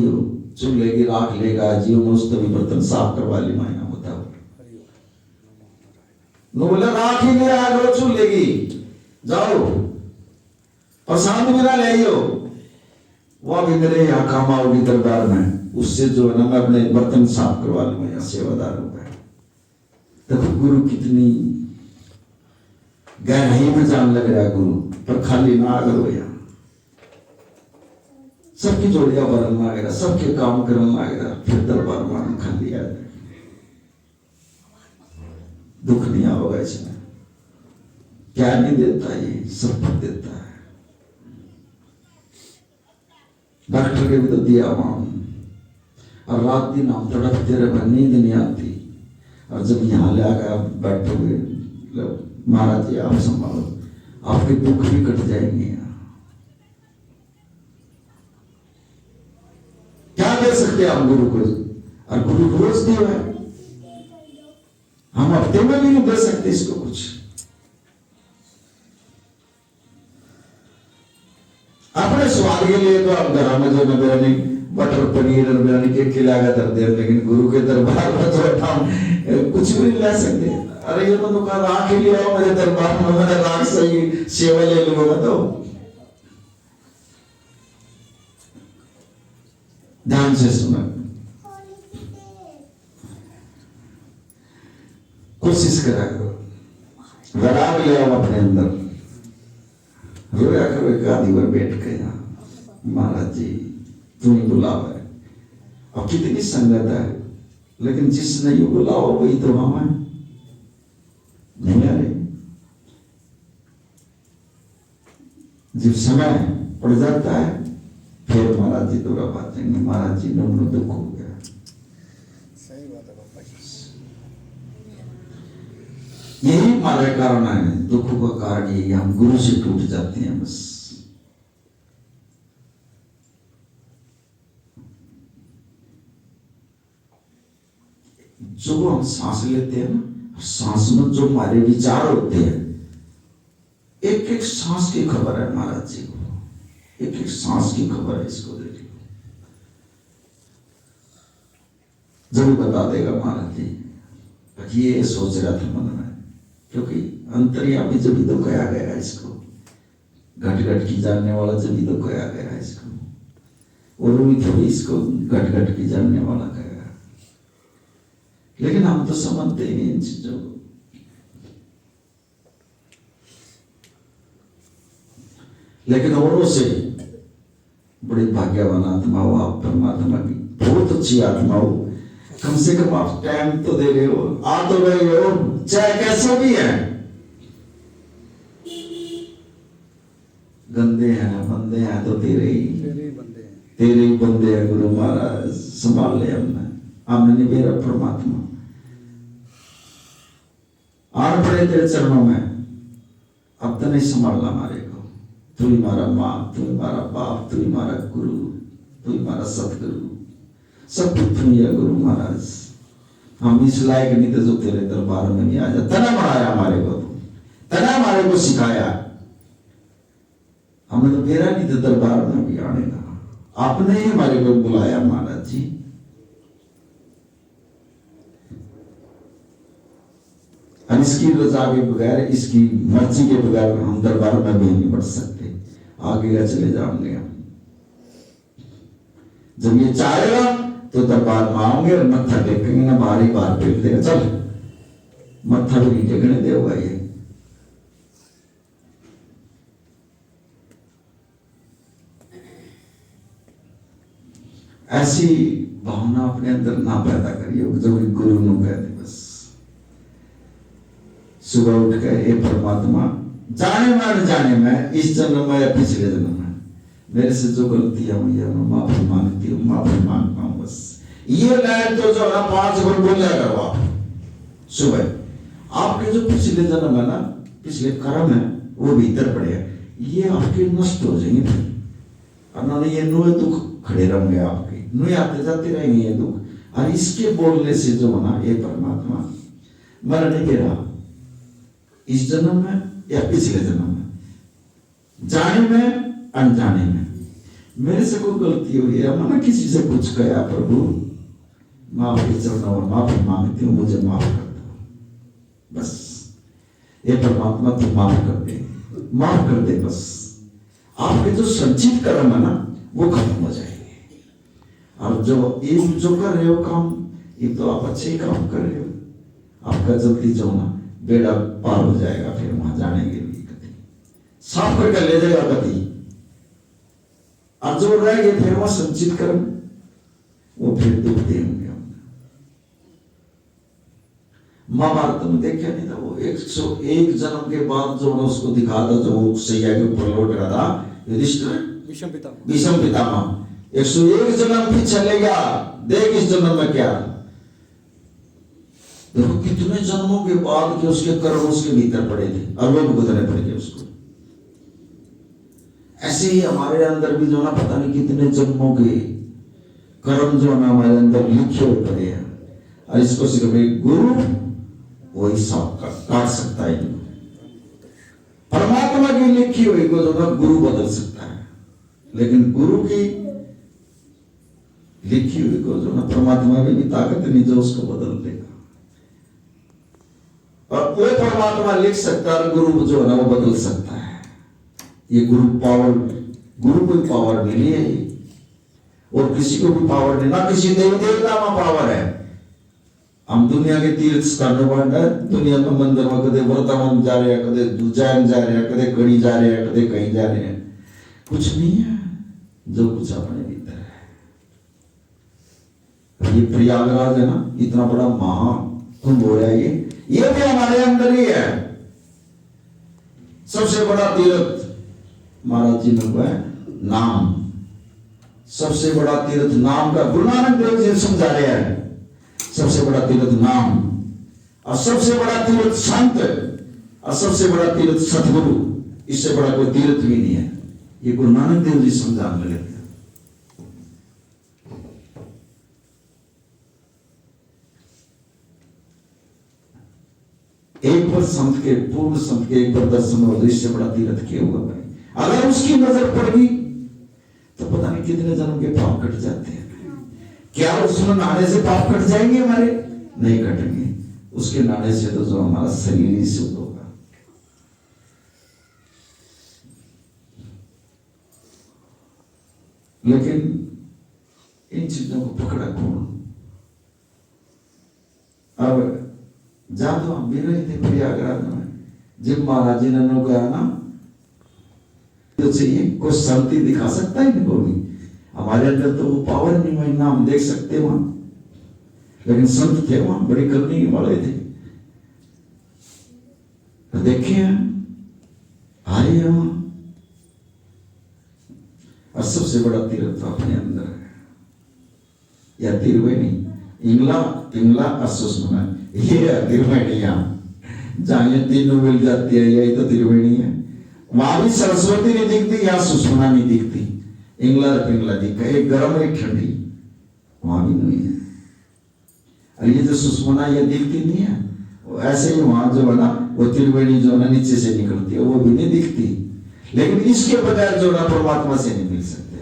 चूल्हे की राख लेगा जियो मस्त भी बर्तन साफ करवा ली मायना बताओ। नो बोले राख ही ले आ गो चूल्हे की, जाओ प्रसाद भी ना ले आइयो, वह भी मेरे यहाँ काम आओगी दरबार में, उससे जो है ना मैं अपने बर्तन साफ करवा लूंगा यहाँ सेवादार होगा। देखो गुरु कितनी गहराई में जान लग रहा है गुरु, पर खाली ना अगर हो यहाँ सबकी जोड़ियां भरन लागेगा, सबके काम करन लागेगा, फिर दरबार में खाली आ जाए, दुख नहीं होगा इसमें। क्या नहीं देता, ये सब कुछ देता है। डॉक्टर के भी तो दिया वहां, और रात दिन हम तड़पते रहे, नींद नहीं आती, और जब यहाँ ले आकर आप बैठोगे महाराज जी आप संभालो, आपके दुख भी कट जाएंगे। क्या दे सकते हैं हम गुरु को, और गुरु रोज देव है, हम हफ्ते में भी नहीं दे सकते इसको कुछ। अपने स्वाद के लिए तो आप घर में जो बिरयानी बटर पनीर और बिरयानी के खिलागा करते हैं, लेकिन गुरु के दरबार में तो हम कुछ भी नहीं ला सकते। अरे ये तो कहा राख ही लिया मेरे दरबार में, मैंने राख सही सेवा ले लूंगा। तो ध्यान से सुना, कोशिश करा करो, विराग ले आओ अपने अंदर, रोया करो एक आधी बार बैठ के यहाँ, महाराज जी तुम ही बुलाओ है। अब कितनी संगत है, लेकिन जिसने यू बुलाओ वही तो हम है, नहीं आ रहे। जब समय पड़ जाता है फिर महाराज जी तो बात देंगे, महाराज जी नम्र दुख हो गया। सही बात है बाबा जी। यही हमारे कारण है, दुखों का कारण यही, हम गुरु से टूट जाते हैं बस। जो हम सांस लेते हैं ना, सांस में जो हमारे विचार होते हैं, एक एक सांस की खबर है महाराज जी को, एक एक सांस की खबर है, इसको देखिए जरूर बता देगा महाराज जी। ये सोच रहा था मन में, क्योंकि अंतर्यामी जब भी तो कहा गया है इसको, घट घट की जानने वाला जब भी तो कहा गया है इसको, और भी थोड़ी इसको घट घट की जानने वाला कहा, लेकिन हम तो समझते ही नहीं इन चीजों को। लेकिन औरों से बड़ी भाग्यवान आत्मा हो आप, परमात्मा की बहुत अच्छी आत्मा हो, कम से कम आप टाइम तो दे रहे हो, आ तो रहे हो, चाहे कैसा भी है। गंदे हैं बंदे हैं तो तेरे ही बंदे हैं गुरु महाराज, संभाल ले हमने नहीं मेरा परमात्मा आन पड़े तेरे चरणों में, अब तो नहीं संभालना हमारे को। तू ही हमारा माँ, तू ही हमारा बाप, तू ही हमारा गुरु, तू ही हमारा सतगुरु, सब कुछ तू ही है गुरु महाराज। हम इस लायक नहीं थे जो तेरे दरबार में नहीं आ जा, तना बढ़ाया हमारे को, तना हमारे को सिखाया, हमने तो मेरा नहीं था दरबार में भी आने का, आपने ही हमारे को बुलाया महाराज जी। हम इसकी रजा के बगैर, इसकी मर्जी के बगैर हम दरबार में भी नहीं बढ़ सकते, आगे का चले जाएंगे हम। जब ये चाहेगा तो दरबार में आओगे और मत्था टेकेंगे ना, बाहर ही बाहर टेक देगा, चल मत्था भी नहीं टेकने देगा ये। ऐसी भावना अपने अंदर ना पैदा करिए जो कि गुरु ने कह दे। बस सुबह उठ कर हे परमात्मा, जाने में जाने में, इस जन्म में या पिछले जन्म में मेरे से जो गलतियां हुई है मैं माफी मांगती हूँ, माफी मांगता हूँ। बस ये लाइन तो जो है 5 बार बोला करो आप सुबह। आपके जो पिछले जन्म है ना, पिछले कर्म है वो भीतर पड़े हैं, ये आपके नष्ट हो जाएंगे फिर, और ये नुए दुख खड़े रहेंगे आपके, नुए आते जाते रहेंगे ये दुख। और इसके बोलने से जो होना, ये परमात्मा मर नहीं गिरा, इस जन्म में या पिछले जन्म में, जाने में अनजाने में मेरे से कोई गलती हुई है, मैंने किसी से कुछ कहा, प्रभु माफ के चरणों में माफी मांगती हूँ, मुझे माफ कर दो। बस ये परमात्मा तू माफ कर दे, माफ कर दे। बस आपके जो संचित कर्म है ना वो खत्म हो जाएंगे। और जो कर रहे हो काम, ये तो आप अच्छे ही काम कर रहे हो, आपका जल्दी जो ना बेड़ा पार हो जाएगा, फिर वहां जाने के लिए गति साफ करके ले जाएगा गति। और जो रह गए फिर वहां संचित कर्म, वो फिर दुख देंगे। महाभारत में देखा नहीं था, वो 101 जन्म के बाद जो ना उसको दिखा था, जो वो सैया के ऊपर लौट रहा था युधिष्ठिर, भीष्म पितामह 101 जन्म फिर चले गया, देख इस जन्म में क्या। देखो कितने जन्मों के बाद के उसके कर्म उसके भीतर पड़े थे और वो भुगतने पड़ गए उसको। ऐसे ही हमारे अंदर भी जो ना पता नहीं कितने जन्मों के कर्म जो ना हमारे अंदर लिखे हुए पड़े हैं, और इसको सिर्फ एक गुरु वही सब काट सकता है। परमात्मा की लिखी हुई को जो ना गुरु बदल सकता है, लेकिन गुरु की लिखी हुई को जो ना परमात्मा में भी ताकत नहीं जो उसको बदल देगा। और वो परमात्मा लिख सकता है, गुरु जो है ना वो बदल सकता है। ये गुरु पावर, गुरु को पावर मिली है, और किसी को भी पावर नहीं, ना किसी देवी देवता में पावर है। हम दुनिया के तीर्थ स्थानों पर, दुनिया में मंदिर में कदे वृंदावन जा रहे हैं, कदे उज्जैन जा रहे हैं, कदे कड़ी जा रहे हैं, कदे कहीं जा रहे हैं, कुछ नहीं है जो कुछ अपने भीतर है। ये प्रयागराज है ना, इतना बड़ा महाकुंभ हो रहा है, ये भी हमारे अंदर ही है। सबसे बड़ा तीर्थ महाराज जी ने कहा नाम, सबसे बड़ा तीर्थ नाम का गुरु नानक देव जी समझा रहे हैं। सबसे बड़ा तीर्थ नाम, और सबसे बड़ा तीर्थ संत, और सबसे बड़ा तीर्थ सतगुरु। इससे बड़ा कोई तीर्थ भी नहीं है। ये गुरु नानक देव जी समझाने लगे। एक बार संत के, पूर्ण संत के एक बार दर्शन हो, इससे बड़ा तीर्थ किया हुआ भाई। अगर उसकी नजर पड़ गई तो पता नहीं कितने जन्म के पाप कट जाते हैं। क्या उसमें नहाने से पाप कट जाएंगे हमारे? नहीं कटेंगे। उसके नहाने से तो जो हमारा शरीर ही शुद्ध होगा। लेकिन इन चीजों को पकड़ा कौन? अब जा तो हम भी रहे थे प्रयागराज में, जब महाराज जी ने कहा ना तो चाहिए कोई शांति दिखा सकता है इनको भी। हमारे अंदर तो वो पावर नहीं हुई ना, हम देख सकते वहां, लेकिन संत थे वहां, बड़ी करने वाले थे, तो देखे हैं, आए हैं वहां। और सबसे बड़ा तीर्थ अपने अंदर है, या त्रिवेणी, इंगला और सुषमना, ये है त्रिवेणी। जहां ये तीनों मिल जाती है, यही तो त्रिवेणी है। वहां भी सरस्वती नहीं दिखती, यहाँ सुषमना नहीं दिखती, इंगला और पिंगला दिखा, एक गर्म एक ठंडी, वहां भी नहीं है। और ये जो सुषमना ये दिखती नहीं है, ऐसे ही वहां जो है ना वो त्रिवेणी जो है ना नीचे से निकलती है, वो भी नहीं दिखती। लेकिन इसके बगैर जो ना परमात्मा से नहीं मिल सकते।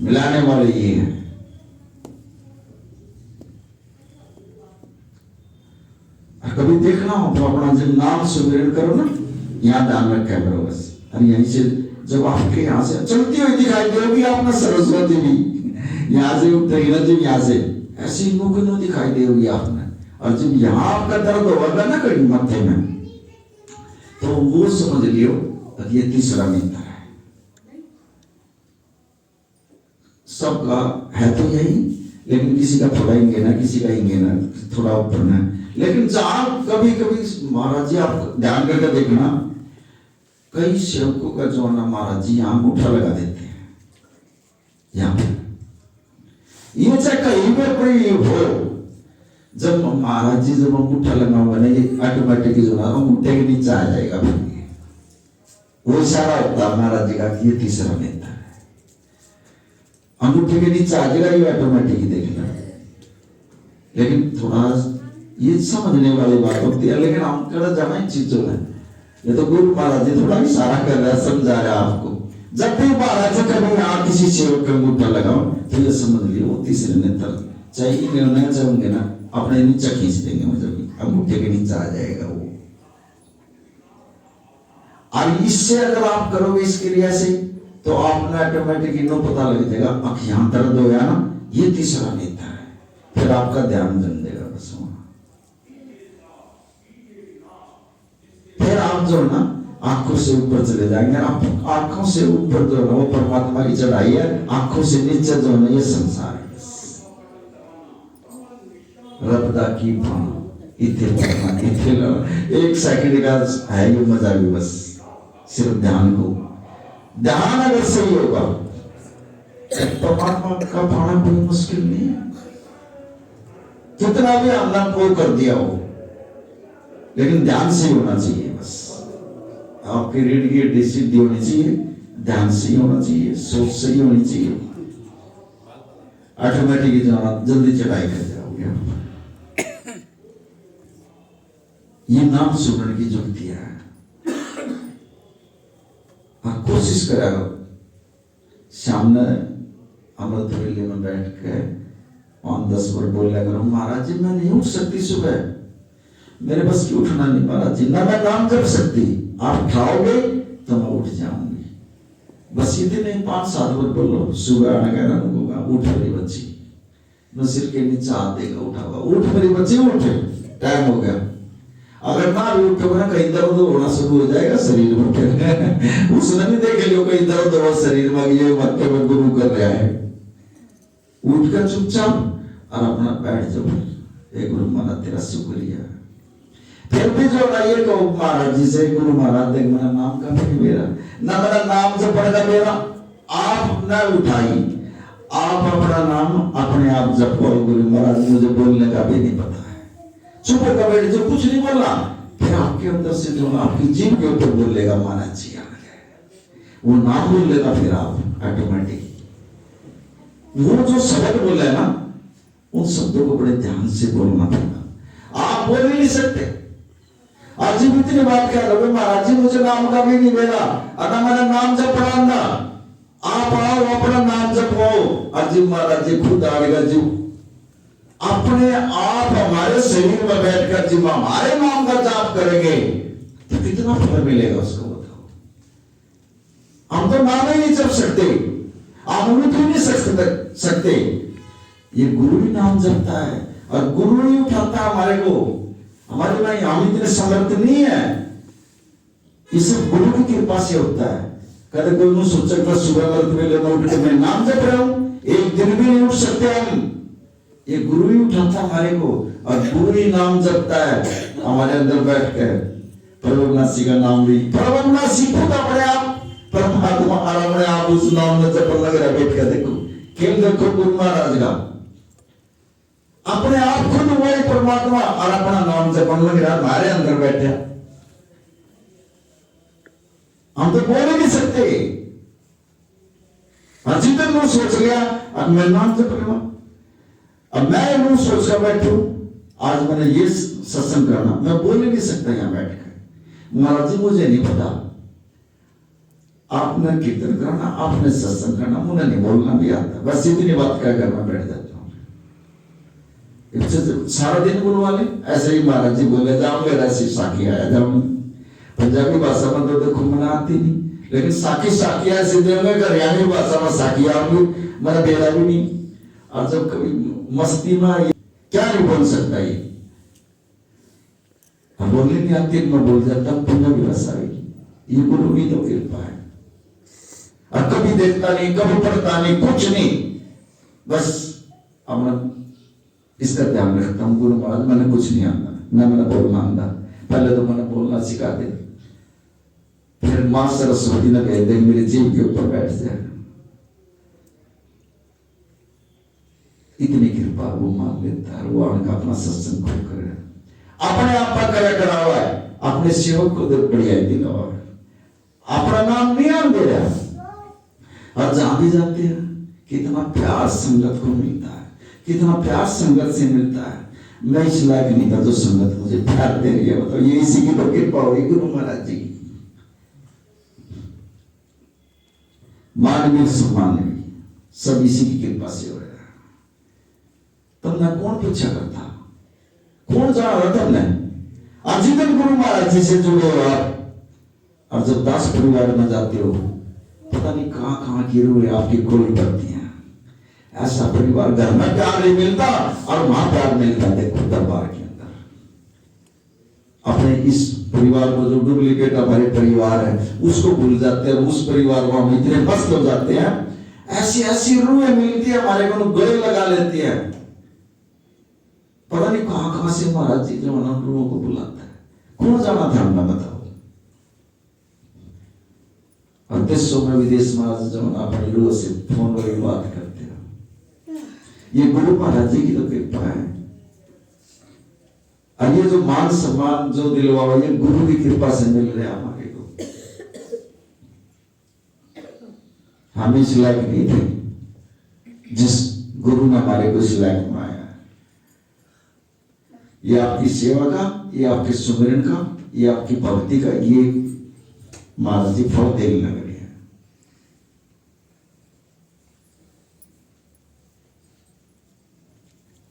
मिलाने वाले ये है। कभी देखना हो तो अपना जब नाम सुमिरन करो ना, यहाँ ध्यान रखा करो बस। और यहीं से जब आपके यहाँ से चलती हुई दिखाई देगी आपने सरस्वती भी, यहाँ से उठेगी ना जब यहाँ से ऐसी मुख न दिखाई देगी आपने। और जब यहाँ आपका दर्द होगा ना कहीं मत्थे में, तो वो समझ लियो ये तीसरा नेत्र है। सबका है तो यही, लेकिन किसी का थोड़ा इंगे ना, किसी का इंगे ना, थोड़ा ऊपर ना। लेकिन जहां कभी कभी महाराज जी आप ध्यान करके देखना, कई सेवकों का जो है ना महाराज जी यहाँ अंगूठा लगा देते हैं। यहाँ ये चाहे कहीं पर कोई हो, जब महाराज जी जब अंगूठा लगाऊंगा ना, ये ऑटोमेटिक जो ना अंगूठे के नीचे आ जाएगा। वो इशारा होता है महाराज जी का कि ये तीसरा नेत्र है। अंगूठे के नीचे आ जाएगा, ये ऑटोमेटिक ही देखना। लेकिन थोड़ा ये समझने वाली बात होती है, लेकिन हम कड़ा जमा चीजों है। ये तो गुरु महाराज जी थोड़ा इशारा कर रहा है, समझा रहा है आपको। जब भी महाराज जी कभी आप किसी सेवक का अंगूठा लगाओ तो ये समझ लियो वो तीसरे नेत्र चाहिए निर्णय चाहूंगे ना, अपने नीचे खींच देंगे, मतलब अंगूठे के नीचे आ जाएगा वो। और इससे अगर आप करोगे इस क्रिया से तो आपने ऑटोमेटिक इनको पता लग जाएगा अखियां दर्द हो गया ना, ये तीसरा नेत्र है, फिर आपका ध्यान जम देगा बस वहां। फिर आप जो ना आंखों से ऊपर चले जाएंगे, आप आंखों से ऊपर जो है वो परमात्मा की चढ़ाई है, आंखों से नीचे जो है ये संसार है। रब्दा की इथे पढ़ना इथे एक सेकंड का है ये मजा भी, बस सिर्फ ध्यान को, ध्यान अगर सही होगा परमात्मा का पाना कोई मुश्किल नहीं है। कितना भी हमने को कर दिया हो, लेकिन ध्यान से होना चाहिए बस। आपकी रीढ़ की हड्डी सीधी होनी चाहिए, ध्यान सही होना चाहिए, सोच सही होनी चाहिए, ऑटोमेटिक जल्दी चढ़ाई कर जाओगे। ये नाम सुनने की जुगती है। कोशिश करा सामने अमृत वेले में बैठ के 5-10 बार बोला करो, महाराज जी मैं नहीं उठ सकती सुबह, मेरे बस की उठना नहीं महाराज जी, ना मैं नाम जप सकती, आप उठाओगे तो मैं उठ जाऊंगी। बस इतने 5-7 बार बोलो, सुबह आना कहना होगा, उठ मेरी बच्ची, मैं सिर के नीचे हाथ देगा, उठाओगा, उठ मेरी बच्ची उठे, टाइम हो गया। अगर ना भी उठोगे ना कहीं दर्द होना शुरू हो जाएगा शरीर में, फिर उसने नहीं देख लियो कहीं दर्द हो शरीर में, ये मक्के में गुरु कर रहा है। उठकर चुपचाप और अपना बैठ जाओ, हे गुरु महाराज तेरा शुक्रिया। फिर भी जो ना ये कहो महाराज जी से, गुरु महाराज देख मेरा नाम का नहीं मेरा, ना मेरा नाम से पढ़ेगा मेरा, आप न उठाई, आप अपना नाम अपने आप जपो। गुरु महाराज मुझे बोलने का भी नहीं पता है, चुप होकर बैठ जो कुछ नहीं बोलना, फिर आपके अंदर से जो आपकी जीभ के ऊपर बोलेगा महाराज जी आ गए, वो नाम बोल लेगा, फिर आप ऑटोमेटिक वो जो शब्द बोले है ना, उन शब्दों को बड़े ध्यान से बोलना पड़ेगा। आप बोल ही नहीं सकते। आज जी इतनी बात कह रहे हो महाराज जी मुझे नाम का भी नहीं मिला, अगर मैंने नाम जब पढ़ा, आप आओ अपना नाम जपो। अजी महाराज जी खुद आएगा जी, अपने आप हमारे शरीर में बैठकर जब हमारे नाम का जाप करेंगे तो कितना फल मिलेगा उसको बताओ। हम तो नाम ही नहीं जप सकते, हम उठ ही नहीं सकते, ये गुरु ही नाम जपता है और गुरु ही उठाता है हमारे को। हमारे भाई हम इतने समर्थ नहीं है, ये सब गुरु की कृपा से होता है। कभी कोई नहीं सोच सकता सुबह मृत वेले में उठ के मैं नाम जप रहा हूं, एक दिन भी नहीं उठ सकते हम, ये गुरु ही उठाता हमारे को और गुरु ही नाम जपता है हमारे अंदर बैठ कर। परमनासी का नाम भी परमनासी खुद अपने आप परमात्मा और अपने आप उस नाम में जप लग रहा बैठ कर। देखो खेल देखो गुरु महाराज का, अपने आप खुद वही परमात्मा और अपना नाम जपन लग रहा हमारे अंदर बैठे। हम तो बोल ही नहीं सकते, जितने लोग सोच गया अब मैं नाम जप लूंगा, अब मैं लोग सोच कर बैठू आज मैंने ये सत्संग करना, मैं बोल ही नहीं सकता यहां बैठकर। महाराज जी मुझे नहीं पता, आपने कीर्तन करना, आपने सत्संग करना, मुझे नहीं बोलना भी आता, बस इतनी बात कहकर मैं बैठ जाता हूँ। सारा दिन बोलवा ले, ऐसे ही महाराज जी बोले जाओगे ऐसी साखी आया जाऊंगा। पंजाबी भाषा में तो देखो मना आती नहीं, लेकिन साखी साखी ऐसे देंगे हरियाणी भाषा में साखी आऊंगी, मेरा बेरा भी नहीं। और जब कभी मस्ती में क्या नहीं बोल सकता ये, बोलने नहीं आती मैं बोल जाता हूँ पंजाबी भाषा, ये गुरु की तो कृपा है। और कभी देखता नहीं, कभी पढ़ता नहीं, कुछ नहीं, बस अपना इसका ध्यान रखता हूँ। गुरु महाराज मैंने कुछ नहीं आता, ना मैंने बोलना आता, पहले तो मैंने बोलना सिखा दे, फिर मां सरस्वती ने कह दे मेरे जीव के ऊपर बैठ जाए। इतनी कृपा वो मान लेता है, वो उनका अपना सत्संग खुद करे, अपने आप का क्या करा हुआ है, अपने सेवक को बढ़िया दिला हुआ है, अपना नाम नहीं आन दे रहा। और जहां भी जाते हैं कितना प्यार संगत को मिलता है, कितना प्यार संगत से मिलता है। मैं इस लायक नहीं था जो संगत मुझे प्यार दे रही है। मतलब ये इसी की तो कृपा हुई गुरु महाराज जी की। मान भी सम्मान भी सब इसी की कृपा से हो रहा है। तब ना कौन पीछा करता, कौन जान रहा था तुमने आजीवन गुरु महाराज जी से जुड़े हो आप। और जब दास परिवार में जाते हो पता नहीं कहां कहां की रूह आपकी खोली पड़ती है। ऐसा परिवार घर में प्यार नहीं मिलता और वहां प्यार मिलता देखो दरबार के अंदर। अपने इस परिवार को जो डुप्लीकेट हमारे परिवार है उसको भूल जाते हैं, उस परिवार को हम इतने मस्त हो जाते हैं। ऐसी ऐसी रूहें मिलती है हमारे को, गले लगा लेती है। पता नहीं कहां कहां से महाराज जी जो उन रूहों को बुलाता है। कौन जाना था हमने बताओ। और देशों में विदेश में आज जो अपनी रूह से फोन पर बात करते हैं। ये गुरु महाराज जी की तो कृपा है। और ये जो मान सम्मान जो दिलवा ये गुरु की कृपा से मिल रहा है हमारे को। हम इस लायक नहीं थे जिस गुरु ने हमारे को इस लायक बनाया। ये आपकी सेवा का, ये आपके सुमिरन का, ये आपकी भक्ति का, ये महाराज जी फल देने लग रहे हैं।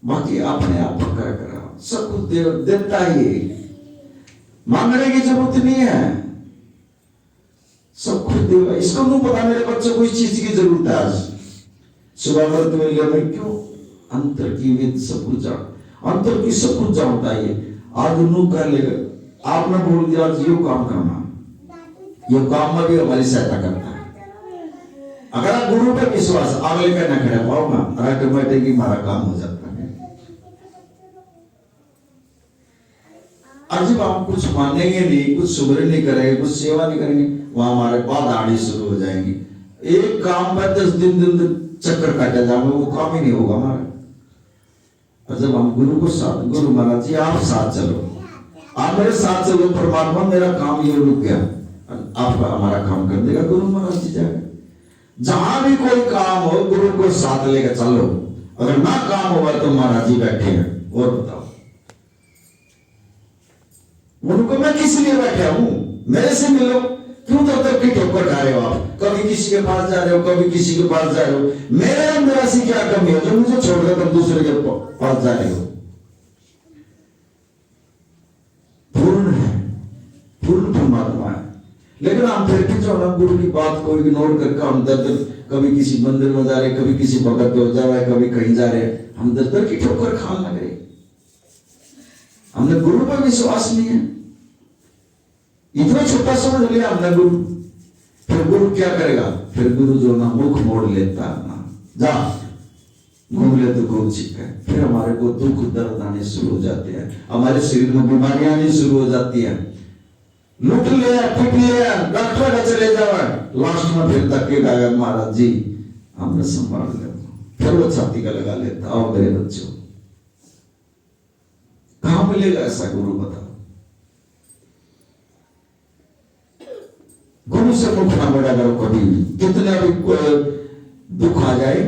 बाकी आपने आप पक्का करा, सब कुछ देता ही, मांगने की जरूरत नहीं है, सब कुछ देगा। इसको नहीं पता मेरे बच्चों को इस चीज की जरूरत है। आज सुबह व्रत में लिया मैं क्यों अंतर की वेद सब कुछ जान, अंतर की सब कुछ जानता है। आज नू कर लेगा, आपने बोल दिया आज यो काम करना, ये काम में भी हमारी सहायता करता है। अगर आप गुरु पे विश्वास अगले पे न खड़ा पाओगा ऑटोमेटिकली हमारा काम हो जाता है। और जब आप कुछ मानेंगे नहीं, कुछ सुमिरन नहीं करेंगे, कुछ सेवा नहीं करेंगे, वहां हमारे बाद आड़ी शुरू हो जाएंगी। एक काम पर 10 दिन चक्कर काटा जाएगा, वो काम ही नहीं होगा हमारा। और जब हम गुरु को साथ, गुरु महाराज जी आप साथ चलो, आप मेरे साथ चलो, परमात्मा मेरा काम ये रुक गया, आपका हमारा काम कर देगा गुरु महाराज जी जाएगा। जहां भी कोई काम हो गुरु को साथ लेकर चलो। अगर ना काम होगा तो महाराज जी बैठे हैं। और बताओ उनको मैं किस लिए बैठा हूं, मेरे से मिलो, क्यों तब तक की ठोकर खा रहे हो आप। कभी किसी के पास जा रहे हो, कभी किसी के पास जा रहे हो। मेरे अंदर ऐसी क्या कमी है जो मुझे छोड़कर तुम दूसरे के पास जा रहे हो। पूर्ण है, पूर्ण परमात्मा है। लेकिन हम फिर भी जो हम गुरु की बात को इग्नोर करके हम दर दर, कभी किसी मंदिर में जा रहे, कभी किसी भगत पे जा रहे, कभी कहीं जा रहे, हम दर दर की ठोकर खाने लग रहे। हमने गुरु पर विश्वास नहीं है। इतना छोटा समझ लिया हमने गुरु। फिर गुरु क्या करेगा, फिर गुरु जो ना मुख मोड़ लेता ना, जा घूम ले तो खूब ठीक है। फिर हमारे को दुख दर्द आने शुरू हो जाते हैं, हमारे शरीर में बीमारियां आनी शुरू हो जाती है। लूट लिया, पिट लिया, डॉक्टर का चले जाओ, लास्ट में फिर तक के गाया महाराज जी हमने संभाल लिया। फिर वो छाती का लगा लेता, आओ मेरे बच्चों। कहां मिलेगा ऐसा गुरु बताओ। गुरु से मुख ना बड़ा करो कभी भी। कितने भी दुख आ जाए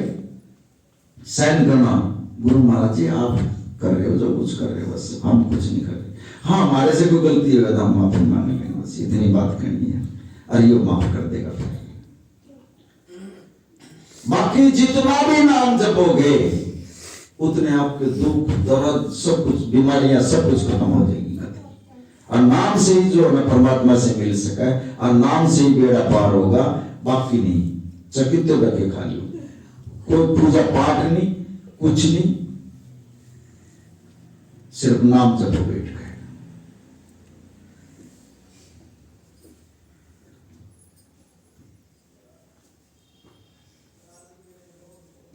सहन करना। गुरु महाराज जी आप कर रहे हो जो कुछ कर रहे हो, बस हम कुछ नहीं कर रहे। हाँ हमारे से कोई गलती होगा तो हम माफी मांग लेंगे, बस इतनी बात करनी है। अरे यो माफ कर देगा फिर। बाकी जितना भी नाम जपोगे उतने आपके दुख दर्द सब कुछ, बीमारियां सब कुछ खत्म हो जाएगी। और नाम से ही जो हमें परमात्मा से मिल सका है, और नाम से ही बेड़ा पार होगा, बाकी नहीं। चकित तो करके खा लो, कोई पूजा पाठ नहीं, कुछ नहीं, सिर्फ नाम जपो बैठ गए।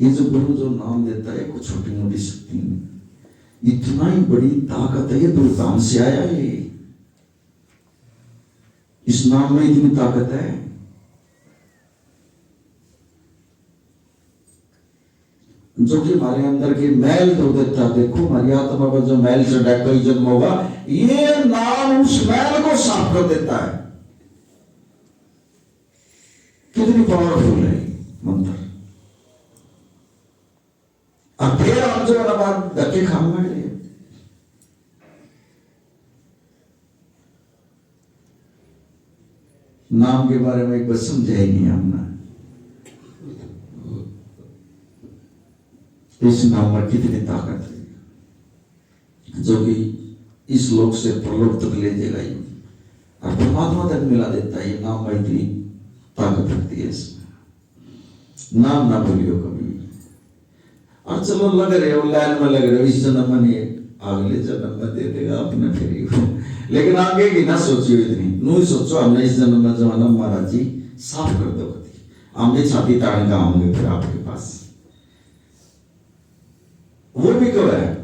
ये जो गुरु जो नाम देता है कुछ छोटी मोटी शक्ति नहीं, इतना ही बड़ी ताकत है। ये दुर्धाम से आया है, इस नाम में इतनी ताकत है। जो कि हमारे अंदर के मैल धो देता। देखो हमारी आत्मा पर जो मैल चढ़ा कोई जन्म होगा, ये नाम उस मैल को साफ कर देता है। कितनी पावरफुल है मंत्र। अब फिर हम जो धक्के खाने लगे, नाम के बारे में एक बार समझा ही नहीं हमने। इस नाम में कितनी ताकत है जो कि इस लोक से परलोक तक ले जाएगा ये, और परमात्मा तक मिला देता है। ये नाम में इतनी ताकत रखती है इसमें। नाम ना भूलियो कभी। और चलो लग रहे हो लाइन में, लग रहे हो इस जन्म में नहीं, अगले जन्म में दे देगा अपने फिर। लेकिन आगे की ना सोचियो इतनी, नू सोचो हमने इस जन्म में जो है ना महाराज जी साफ कर दो, हमने छाती ताड़ का आऊंगे फिर आपके पास। वो भी कब है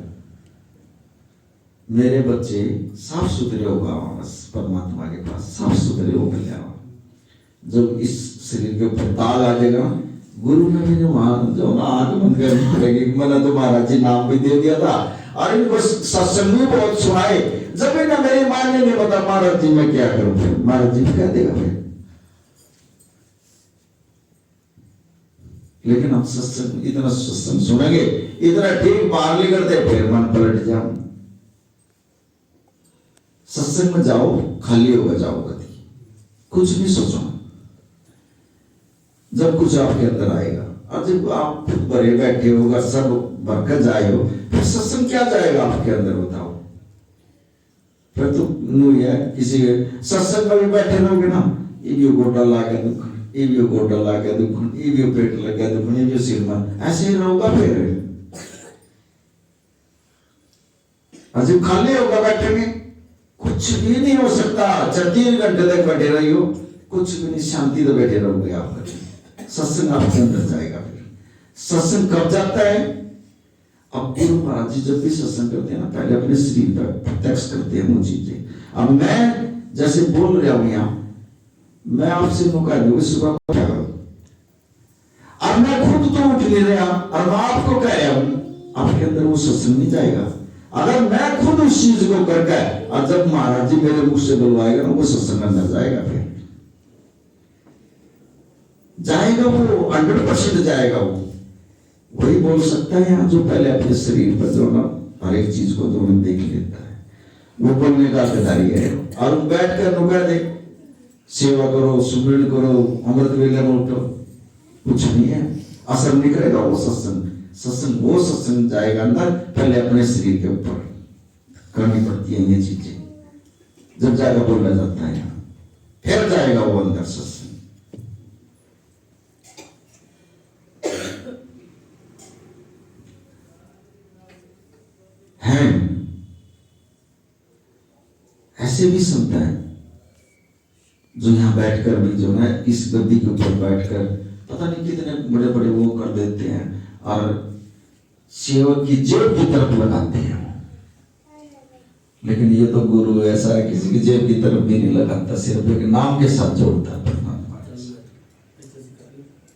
मेरे बच्चे साफ सुथरे होगा बस परमात्मा के पास, साफ सुथरे हो गए। जब इस शरीर के ऊपर दाग आ जाएगा, गुरु ने भी जो आंख बंद करनी पड़ेगी। मैंने तो महाराज जी नाम भी दे दिया था और इनको सत्संग भी बहुत सुनाए, जब इन्हें मेरी मां ने नहीं बता महाराज जी मैं क्या करूं, फिर महाराज जी कह देगा फिर। लेकिन हम सत्संग इतना सत्संग सुनेंगे, इतना ठीक बाहर निकलते फिर मन पलट जाओ। सत्संग में जाओ खाली होगा, जाओ कभी कुछ नहीं सोचो। जब कुछ आपके अंदर आएगा और जब आप भरे बैठे होगा, सब भरकर जाए हो, फिर सत्संग क्या जाएगा आपके अंदर बताओ। फिर तो नू है किसी सत्संग में भी बैठे रहोगे ना, ये गोटा लाके दुख, ये गोटा लाके दुख, ये पेट लगा दुख, ये सिर में, ऐसे ही रहोगा फिर। जब खाली होगा बैठेंगे, कुछ भी नहीं हो सकता। 3 घंटे तक बैठे रही हो, कुछ भी नहीं, शांति से बैठे रहोगे आप। सत्संग आपके अंदर जाएगा। फिर सत्संग कब जाता है? अब गुरु महाराज जी जब भी सत्संग करते हैं ना, पहले अपने शरीर पर प्रत्यक्ष करते हैं वो चीजें। अब मैं जैसे बोल रहा हूं यहाँ, मैं आपसे मौका दूंगा सुबह को क्या करो, अब मैं खुद तो उठ नहीं रहा और मैं आपको कह रहा हूं, आपके अंदर वो सत्संग नहीं जाएगा। अगर मैं खुद उस चीज को करके, और जब महाराज जी मेरे मुख से बुलवाएगा ना, वो सत्संग अंदर जाएगा। फिर जाएगा वो 100% जाएगा। वो वही बोल सकता है यहाँ जो पहले अपने शरीर पर जो ना हर एक चीज को जो देख लेता है, वो बोलने का अधिकारी है। और बैठ कर नुका दे, सेवा करो, सुमरण करो, अमृत वेले में उठो, कुछ नहीं है, असर नहीं करेगा वो सत्संग। सत्संग वो सत्संग जाएगा अंदर, पहले अपने शरीर के ऊपर करनी पड़ती है ये चीजें। जब जाएगा बोला जाता है यहाँ, फिर जाएगा वो अंदर सत्संग। है ऐसे भी सुनता है जो यहाँ बैठकर भी जो है इस गद्दी के ऊपर बैठकर पता नहीं कितने बड़े बड़े वो कर देते हैं और सेवक की जेब की तरफ लगाते हैं। लेकिन ये तो गुरु ऐसा है, किसी की जेब की तरफ भी नहीं लगाता, सिर्फ एक नाम के साथ जोड़ता है परमात्मा।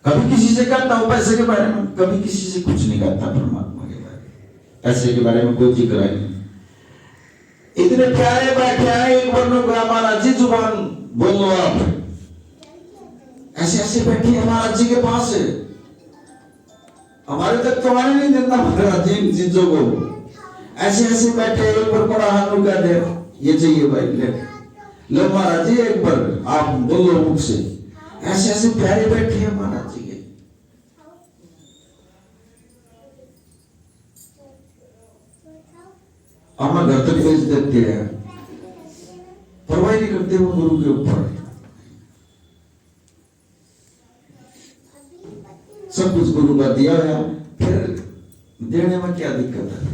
कभी किसी से कहता हूं पैसे के बारे में, कभी किसी से कुछ नहीं कहता परमात्मा के बारे में, पैसे के बारे में कोई जिक्र नहीं। इतने प्यारे बैठे हैं, एक वर्णों को महाराज जी जुबान बोलो आप, ऐसे ऐसे बैठे महाराज जी के पास है, हमारे तक तो आने नहीं देता महाराज जी इन चीजों को। ऐसे ऐसे बैठे, एक बार बड़ा हाथ उठा दे, ये चाहिए भाई ले महाराज जी, एक बार आप बोलो मुख से। ऐसे ऐसे प्यारे बैठे हैं महाराज जी के। हम घर तक भेज देते हैं, परवाह नहीं करते वो गुरु के ऊपर। सब कुछ गुरु का दिया है, फिर देने में क्या दिक्कत है,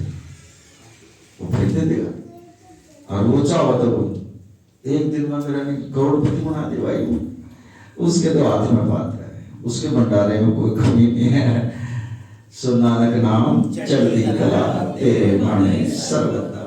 वो फिर दे देगा। और वो चाहो तो वो एक दिन में मेरा करोड़पति बना दे भाई, उसके तो हाथ में बात है, उसके भंडारे में कोई कमी नहीं है। सो नानक नाम चढ़ती कला तेरे माने सर्वदा।